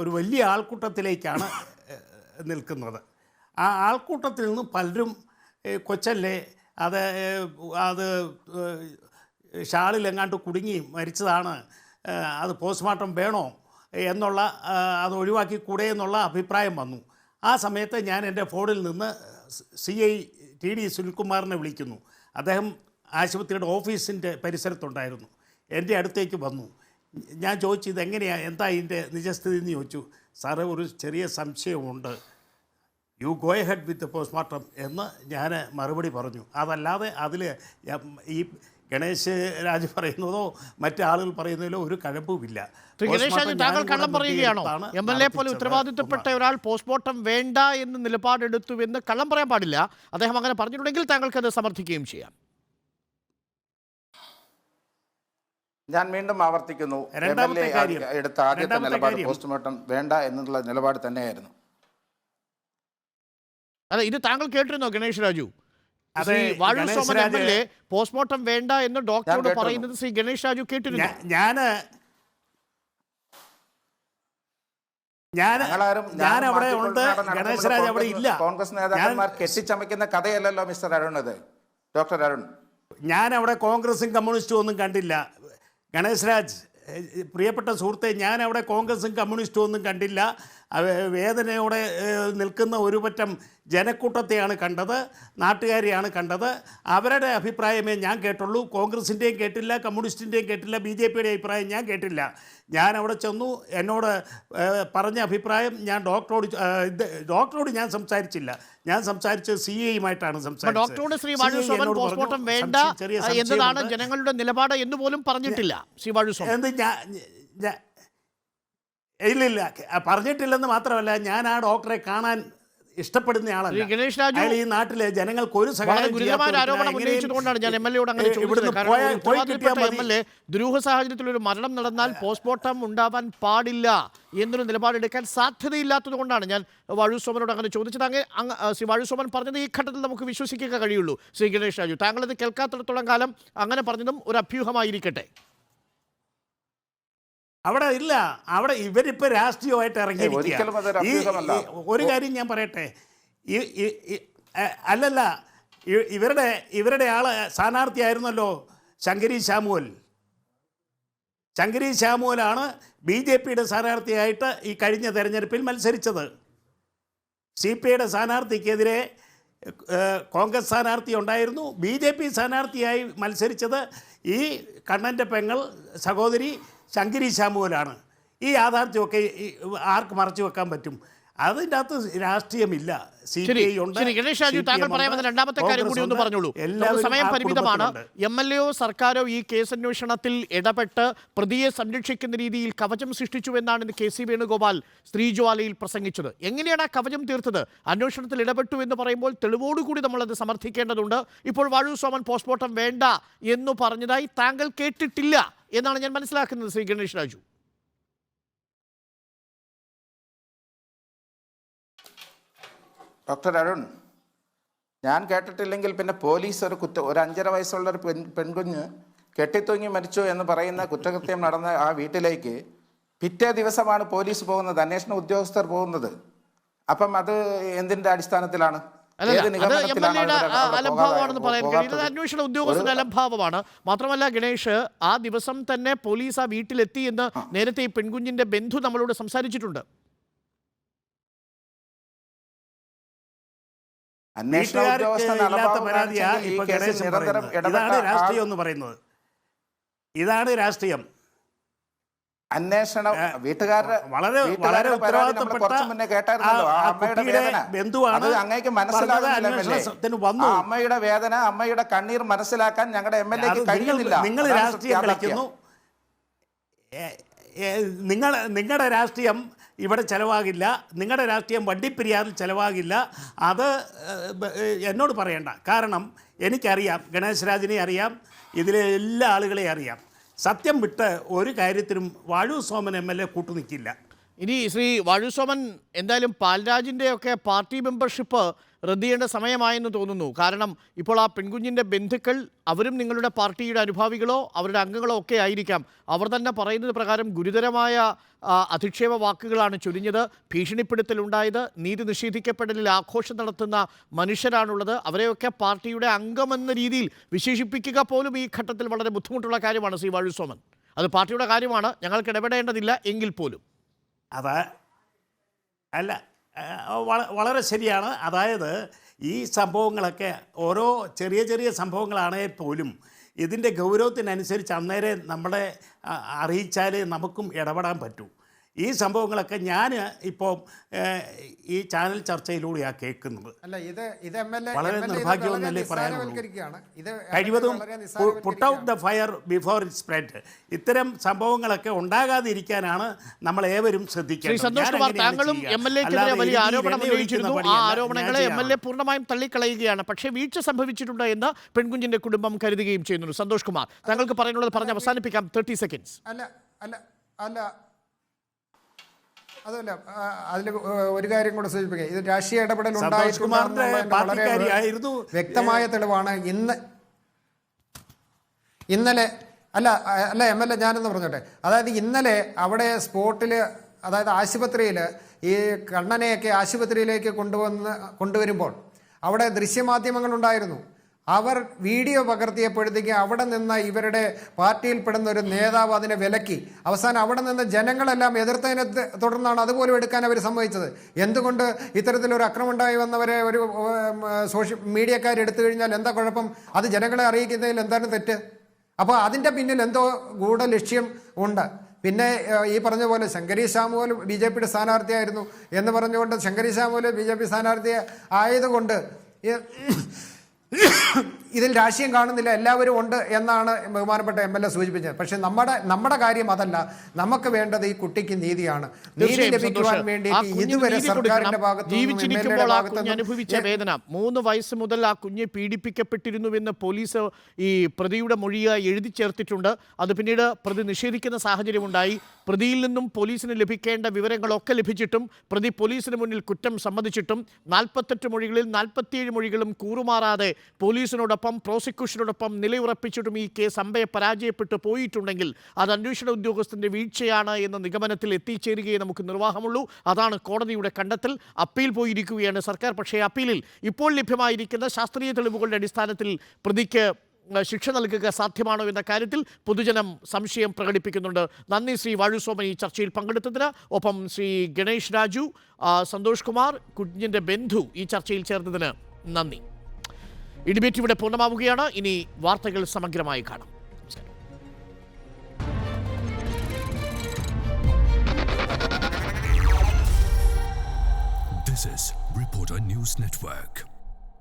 ഒരു വലിയ ആൾക്കൂട്ടത്തിലേക്കാണ് നിൽക്കുന്നത്. ആ ആൾക്കൂട്ടത്തിൽ നിന്നും പലരും കൊച്ചല്ലേ, അത് ഷാളിലെങ്ങാണ്ട് കുടുങ്ങി മരിച്ചതാണ്, അത് പോസ്റ്റ്മോർട്ടം വേണോ എന്നുള്ള, അത് ഒഴിവാക്കി കൂടെ എന്നുള്ള അഭിപ്രായം വന്നു. ആ സമയത്ത് ഞാൻ എൻ്റെ ഫോണിൽ നിന്ന് CI TD സുനിൽകുമാറിനെ വിളിക്കുന്നു. അദ്ദേഹം ആശുപത്രിയുടെ ഓഫീസിൻ്റെ പരിസരത്തുണ്ടായിരുന്നു. എൻ്റെ അടുത്തേക്ക് വന്നു. ഞാൻ ചോദിച്ചു, ഇതെങ്ങനെയാണ്, എന്താ ഇതിൻ്റെ നിജസ്ഥിതി എന്ന് ചോദിച്ചു. സാറേ, ഒരു ചെറിയ സംശയമുണ്ട്, you go head with postmortem എന്ന് ഞാൻ മറുപടി പറഞ്ഞു. അതല്ലാതെ അതിൽ ഈ ഗണേശ് രാജ് പറയുന്നതോ മറ്റാളുകൾ പറയുന്നതിലോ ഒരു കഴമ്പുമില്ല. ഗണേശ് രാജ്, താങ്കൾ കള്ളം പറയുകയാണോ? MLA പോലെ ഉത്തരവാദിത്തപ്പെട്ട ഒരാൾ പോസ്റ്റ്മോർട്ടം വേണ്ട എന്ന് നിലപാടെടുത്തു എന്ന് കള്ളം പറയാൻ പാടില്ല. അദ്ദേഹം അങ്ങനെ പറഞ്ഞിട്ടുണ്ടെങ്കിൽ താങ്കൾക്ക് അത് സമർത്ഥിക്കുകയും ചെയ്യാം. ഞാൻ വീണ്ടും ആവർത്തിക്കുന്നു, രണ്ടാമത്തെ കാര്യം, എടുത്ത ആദ്യത്തെ നിലപാട് പോസ്റ്റ്മോർട്ടം വേണ്ട എന്നുള്ള നിലപാട് തന്നെയായിരുന്നു. അതെ, ഇത് താങ്കൾ കേട്ടിരുന്നോ ഗണേഷ് രാജു? അതെ, വാഴൂർ സോമൻ ഗണേശ് MLA പോസ്റ്റ്മോർട്ടം വേണ്ട എന്ന് ഡോക്ടറോട് കേട്ടു. പറയുന്നത് ശ്രീ ഗണേഷ് രാജു കേട്ടിരുന്നു? ഞാൻ അവിടെ ഉണ്ട്, ഗണേശ് രാജ് അവിടെ ഇല്ല. കോൺഗ്രസ് നേതാക്കന്മാർ കെട്ടിച്ചമയ്ക്കുന്ന കഥയല്ലല്ലോ മിസ്റ്റർ അരുൺ ഇത്. ഡോക്ടർ അരുൺ, ഞാൻ അവിടെ കോൺഗ്രസും കമ്മ്യൂണിസ്റ്റും ഒന്നും കണ്ടില്ല. ഗണേശ് രാജ്, പ്രിയപ്പെട്ട സുഹൃത്തെ, ഞാൻ അവിടെ കോൺഗ്രസും കമ്മ്യൂണിസ്റ്റും ഒന്നും കണ്ടില്ല. വേദനയോടെ നിൽക്കുന്ന ഒരു പറ്റം ജനക്കൂട്ടത്തെയാണ് കണ്ടത്, നാട്ടുകാരെയാണ് കണ്ടത്. അവരുടെ അഭിപ്രായമേ ഞാൻ കേട്ടുള്ളൂ. കോൺഗ്രസിൻ്റെയും കേട്ടില്ല, കമ്മ്യൂണിസ്റ്റിൻ്റെയും കേട്ടില്ല, BJPയുടെ അഭിപ്രായം ഞാൻ കേട്ടില്ല. ഞാൻ അവിടെ ചെന്നു, എന്നോട് പറഞ്ഞ അഭിപ്രായം ഞാൻ ഡോക്ടറോട് ഞാൻ സംസാരിച്ചില്ല. ഞാൻ സംസാരിച്ചത് CAയുമായിട്ടാണ് സംസാരിച്ചത്. ഡോക്ടറോട് ശ്രീ വാഴൂർ സോമൻ പോസ്റ്റ്മോർട്ടം വേണ്ട എന്നതാണ് ജനങ്ങളുടെ നിലപാട് എന്ന് പോലും പറഞ്ഞിട്ടില്ല ശ്രീ വാഴൂർ സോമൻ. ഇല്ലില്ല, പറഞ്ഞിട്ടില്ലെന്ന് മാത്രമല്ല, ഞാൻ ആ ഡോക്ടറെ കാണാൻ ഇഷ്ടപ്പെടുന്ന ആളല്ല. ഗണേഷ് രാജു, ഈ നാട്ടിലെ ജനങ്ങൾക്ക് ഒരു സഹായം ഗുരുതരമായ ആരോപണം ഉന്നയിച്ചതുകൊണ്ടാണ് ഞാൻ MLAയോട് അങ്ങനെ ചോദിച്ചത്. MLA ദുരൂഹ സാഹചര്യത്തിൽ ഒരു മരണം നടന്നാൽ പോസ്റ്റ്മോർട്ടം ഉണ്ടാവാൻ പാടില്ല എന്നൊരു നിലപാടെടുക്കാൻ സാധ്യതയില്ലാത്തത് കൊണ്ടാണ് ഞാൻ വാഴൂർ സോമനോട് അങ്ങനെ ചോദിച്ചത്. ശ്രീ വാഴൂർ സോമൻ പറഞ്ഞത് ഈ ഘട്ടത്തിൽ നമുക്ക് വിശ്വസിക്കാൻ കഴിയുള്ളൂ. ശ്രീ ഗണേഷ് രാജു, താങ്കളത് കേൾക്കാത്തിടത്തോളം കാലം അങ്ങനെ പറഞ്ഞതും ഒരു അഭ്യൂഹമായിരിക്കട്ടെ. അവിടെ ഇല്ല, അവിടെ ഇവരിപ്പോൾ രാഷ്ട്രീയമായിട്ട് ഇറങ്ങിയിരിക്കുക. ഒരു കാര്യം ഞാൻ പറയട്ടെ, അല്ലല്ല, ഇവരുടെ ആള് സ്ഥാനാർത്ഥിയായിരുന്നല്ലോ ശങ്കരി ശാമുവൽ. ശങ്കരി ശാമുവലാണ് BJPയുടെ സ്ഥാനാർത്ഥിയായിട്ട് ഈ കഴിഞ്ഞ തെരഞ്ഞെടുപ്പിൽ മത്സരിച്ചത്. CPIയുടെ സ്ഥാനാർത്ഥിക്കെതിരെ കോൺഗ്രസ് സ്ഥാനാർത്ഥി ഉണ്ടായിരുന്നു. BJP സ്ഥാനാർത്ഥിയായി മത്സരിച്ചത് ഈ കണ്ണൻ്റെ പെങ്ങൾ സഹോദരി ശങ്കരി ശാമുവലാണ്. ഈ യാഥാർത്ഥ്യമൊക്കെ ആർക്ക് മറച്ചു വെക്കാൻ പറ്റും? അതിൻ്റെ അകത്ത് രാഷ്ട്രീയമില്ല. ഗണേഷ് രാജു, താങ്കൾ പറയാമെന്ന രണ്ടാമത്തെ കാര്യം കൂടി ഒന്ന് പറഞ്ഞോളൂ. സമയം പരിമിതമാണ്. MLAയോ സർക്കാരോ ഈ കേസ് അന്വേഷണത്തിൽ ഇടപെട്ട് പ്രതിയെ സംരക്ഷിക്കുന്ന രീതിയിൽ കവചം സൃഷ്ടിച്ചു എന്നാണ് KC വേണുഗോപാൽ സ്ത്രീജ്വാലയിൽ പ്രസംഗിച്ചത്. എങ്ങനെയാണ് ആ കവചം തീർത്തത്? അന്വേഷണത്തിൽ ഇടപെട്ടു എന്ന് പറയുമ്പോൾ തെളിവോടുകൂടി നമ്മളത് സമർത്ഥിക്കേണ്ടതുണ്ട്. ഇപ്പോൾ വാഴൂർ സോമൻ പോസ്റ്റ്മോർട്ടം വേണ്ട എന്ന് പറഞ്ഞതായി താങ്കൾ കേട്ടിട്ടില്ല എന്നാണ് ഞാൻ മനസ്സിലാക്കുന്നത് ശ്രീ ഗണേഷ് രാജു. ഡോക്ടർ അരുൺ, ഞാൻ കേട്ടിട്ടില്ലെങ്കിൽ പിന്നെ പോലീസ് ഒരു 5.5 വയസ്സുള്ള ഒരു പെൺകുഞ്ഞ് കെട്ടിത്തൂങ്ങി മരിച്ചു എന്ന് പറയുന്ന കുറ്റകൃത്യം നടന്ന ആ വീട്ടിലേക്ക് പിറ്റേ ദിവസമാണ് പോലീസ് പോകുന്നത്, അന്വേഷണ ഉദ്യോഗസ്ഥർ പോകുന്നത്. അപ്പം അത് എന്തിൻ്റെ അടിസ്ഥാനത്തിലാണ്? അലംഭാവമാണെന്ന് പറയാൻ കഴിയില്ല. അന്വേഷണ ഉദ്യോഗസ്ഥരുടെ അലംഭാവമാണ്. മാത്രമല്ല ഗണേഷ്, ആ ദിവസം തന്നെ പോലീസ് ആ വീട്ടിലെത്തി എന്ന് നേരത്തെ ഈ പെൺകുഞ്ഞിന്റെ ബന്ധു നമ്മളോട് സംസാരിച്ചിട്ടുണ്ട്. ഇതാണ് രാഷ്ട്രീയം എന്ന് പറയുന്നത്. ഇതാണ് രാഷ്ട്രീയം. അന്വേഷണം വീട്ടുകാരുടെ വളരെ വളരെ ഉത്തരവാദിത്തപ്പെട്ട ബന്ധുവാണ്. അങ്ങേക്ക് മനസ്സിലാകുന്നില്ല അമ്മയുടെ വേദന, അമ്മയുടെ കണ്ണീർ മനസ്സിലാക്കാൻ ഞങ്ങളുടെ MLAക്ക് കഴിയുന്നില്ല. നിങ്ങൾ രാഷ്ട്രീയം കളിക്കുന്നു. നിങ്ങളുടെ രാഷ്ട്രീയം ഇവിടെ ചിലവാകില്ല, നിങ്ങളുടെ രാഷ്ട്രീയം വണ്ടിപ്പെരിയാറിൽ ചിലവാകില്ല. അത് എന്നോട് പറയണ്ട. കാരണം എനിക്കറിയാം, ഗണേശ് രാജിനെ അറിയാം, ഇതിലെ എല്ലാ ആളുകളെയും അറിയാം. സത്യം വിട്ട് ഒരു കാര്യത്തിനും വാഴൂർ സോമൻ MLA കൂട്ടുനിൽക്കില്ല. ഇനി ശ്രീ വാഴൂർ സോമൻ, എന്തായാലും പാൽരാജിൻ്റെ ഒക്കെ പാർട്ടി മെമ്പർഷിപ്പ് റദ്ദ് ചെയ്യേണ്ട സമയമായെന്ന് തോന്നുന്നു. കാരണം ഇപ്പോൾ ആ പെൺകുഞ്ഞിൻ്റെ ബന്ധുക്കൾ അവരും നിങ്ങളുടെ പാർട്ടിയുടെ അനുഭാവികളോ അവരുടെ അംഗങ്ങളോ ഒക്കെ ആയിരിക്കാം. അവർ തന്നെ പറയുന്നത് പ്രകാരം ഗുരുതരമായ അധിക്ഷേപ വാക്കുകളാണ് ചൊരിഞ്ഞത്, ഭീഷണിപ്പെടുത്തലുണ്ടായത്, നീതി നിഷേധിക്കപ്പെടലിൽ ആഘോഷം നടത്തുന്ന മനുഷ്യരാണുള്ളത്. അവരെയൊക്കെ പാർട്ടിയുടെ അംഗമെന്ന രീതിയിൽ വിശേഷിപ്പിക്കുക പോലും ഈ ഘട്ടത്തിൽ വളരെ ബുദ്ധിമുട്ടുള്ള കാര്യമാണ് ശ്രീ വാഴൂർ സോമൻ. അത് പാർട്ടിയുടെ കാര്യമാണ്, ഞങ്ങൾക്ക് ഇടപെടേണ്ടതില്ല എങ്കിൽ പോലും. അല്ല, വളരെ ശരിയാണ്. അതായത് ഈ സംഭവങ്ങളൊക്കെ ഓരോ ചെറിയ ചെറിയ സംഭവങ്ങളാണെങ്കിൽ പോലും ഇതിൻ്റെ ഗൗരവത്തിനനുസരിച്ച് അന്നേരം നമ്മളെ അറിയിച്ചാലേ നമുക്കും ഇടപെടാൻ പറ്റൂ. ഈ സംഭവങ്ങളൊക്കെ ഞാൻ ഇപ്പോൾ ഈ ചാനൽ ചർച്ചയിലൂടെയാണ് കേൾക്കുന്നത്. അല്ല, ഇത് വളരെ നിർഭാഗ്യമെന്നല്ലേ പറയാനുള്ളൂ. കഴിവതും put out the fire before it spread. ഇത്തരം സംഭവങ്ങളൊക്കെ ഉണ്ടാകാതിരിക്കാനാണ് നമ്മൾ ഏവരും ശ്രദ്ധിക്കേണ്ടത്. സന്തോഷ് കുമാർ, താങ്കളും MLA-ക്കെതിരെ വലിയ ആരോപണം ഉന്നയിച്ചിരുന്നു. ആ ആരോപണങ്ങളെ MLA പൂർണ്ണമായും തള്ളിക്കളയുകയാണ്. പക്ഷേ വീഴ്ച സംഭവിച്ചിട്ടുണ്ട് എന്ന് പെൺകുഞ്ഞിന്റെ കുടുംബം കരുതുകയും ചെയ്യുന്നു. സന്തോഷ് കുമാർ, താങ്കൾക്ക് പറയാനുള്ളത് പറഞ്ഞ് അവസാനിപ്പിക്കാം. 30 സെക്കൻഡ്സ്. അല്ല അതല്ല, അതിൽ ഒരു കാര്യം കൂടെ സൂചിപ്പിക്കുക. ഇത് രാഷ്ട്രീയ ഇടപെടൽ ഉണ്ടായിട്ടുണ്ടായിരുന്നു വ്യക്തമായ തെളിവാണ്. ഇന്നലെ അല്ല MLA ഞാനെന്ന് പറഞ്ഞോട്ടെ. അതായത് ഇന്നലെ അവിടെ സ്പോട്ടിൽ, അതായത് ആശുപത്രിയിൽ ഈ കണ്ണനെയൊക്കെ ആശുപത്രിയിലേക്ക് കൊണ്ടുവരുമ്പോൾ അവിടെ ദൃശ്യമാധ്യമങ്ങളുണ്ടായിരുന്നു. അവർ വീഡിയോ പകർത്തിയപ്പോഴത്തേക്ക് അവിടെ നിന്ന് ഇവരുടെ പാർട്ടിയിൽപ്പെടുന്ന ഒരു നേതാവ് അതിനെ വിലക്കി. അവസാനം അവിടെ നിന്ന് ജനങ്ങളെല്ലാം എതിർത്തതിനെ തുടർന്നാണ് അതുപോലും എടുക്കാൻ അവർ സമ്മതിച്ചത്. എന്തുകൊണ്ട് ഇത്തരത്തിലൊരു അക്രമം ഉണ്ടായി വന്നവരെ ഒരു സോഷ്യൽ മീഡിയക്കാർ എടുത്തു കഴിഞ്ഞാൽ എന്താ കുഴപ്പം? അത് ജനങ്ങളെ അറിയിക്കുന്നതിൽ എന്താണ് തെറ്റ്? അപ്പോൾ അതിൻ്റെ പിന്നിൽ എന്തോ ഗൂഢലക്ഷ്യം ഉണ്ട്. പിന്നെ ഈ പറഞ്ഞ പോലെ ശങ്കരി സാമുവൽ BJPയുടെ സ്ഥാനാർത്ഥിയായിരുന്നു എന്ന് പറഞ്ഞുകൊണ്ട് ശങ്കരി സാമുവൽ BJP സ്ഥാനാർത്ഥി ആയതുകൊണ്ട് ഇതിൽ രാഷ്ട്രീയം കാണുന്നില്ല, എല്ലാവരും ഉണ്ട് എന്നാണ് ബഹുമാനപ്പെട്ട MLA സൂചിപ്പിച്ചത്. പക്ഷെ നമ്മുടെ കാര്യം അതല്ല. നമുക്ക് വേണ്ടത് ഈ കുട്ടിക്ക് നീതിയാണ്. നീതി ലഭിക്കുവാൻ വേണ്ടി ഇതുവരെ സർക്കാരിന്റെ ജീവിച്ചിരിക്കുമ്പോൾ ആ കുഞ്ഞ് അനുഭവിച്ച വേദന, 3 വയസ്സ് മുതൽ ആ കുഞ്ഞ് പീഡിപ്പിക്കപ്പെട്ടിരുന്നുവെന്ന് പോലീസ് ഈ പ്രതിയുടെ മൊഴിയായി എഴുതി ചേർത്തിട്ടുണ്ട്. അത് പിന്നീട് പ്രതി നിഷേധിക്കുന്ന സാഹചര്യമുണ്ടായി. പ്രതിയിൽ നിന്നും പോലീസിന് ലഭിക്കേണ്ട വിവരങ്ങളൊക്കെ ലഭിച്ചിട്ടും പ്രതി പോലീസിന് മുന്നിൽ കുറ്റം സമ്മതിച്ചിട്ടും 48 മൊഴികളിൽ 47 മൊഴികളും കൂറുമാറാതെ പോലീസിനോടൊപ്പം പ്രോസിക്യൂഷനോടൊപ്പം നിലയുറപ്പിച്ചിട്ടും ഈ കേസ് അമ്പയെ പരാജയപ്പെട്ടു പോയിട്ടുണ്ടെങ്കിൽ അത് അന്വേഷണ ഉദ്യോഗസ്ഥൻ്റെ വീഴ്ചയാണ് എന്ന നിഗമനത്തിൽ എത്തിച്ചേരുകയെ നമുക്ക് നിർവാഹമുള്ളൂ. അതാണ് കോടതിയുടെ കണ്ടെത്തൽ. അപ്പീൽ പോയിരിക്കുകയാണ് സർക്കാർ. പക്ഷേ അപ്പീലിൽ ഇപ്പോൾ ലഭ്യമായിരിക്കുന്ന ശാസ്ത്രീയ തെളിവുകളുടെ അടിസ്ഥാനത്തിൽ പ്രതിക്ക് ശിക്ഷ നൽകുക സാധ്യമാണോ എന്ന കാര്യത്തിൽ പൊതുജനം സംശയം പ്രകടിപ്പിക്കുന്നുണ്ട്. നന്ദി ശ്രീ വാഴൂർ സോമൻ ഈ ചർച്ചയിൽ പങ്കെടുത്തതിന്. ഒപ്പം ശ്രീ ഗണേഷ് രാജു, സന്തോഷ് കുമാർ, കുഞ്ഞിൻ്റെ ബന്ധു ഈ ചർച്ചയിൽ ചേർന്നതിന് നന്ദി. ഈ ഡിബേറ്റ് ഇവിടെ പൂർണ്ണമാവുകയാണ്. ഇനി വാർത്തകൾ സമഗ്രമായി കാണാം. This is Reporter News Network.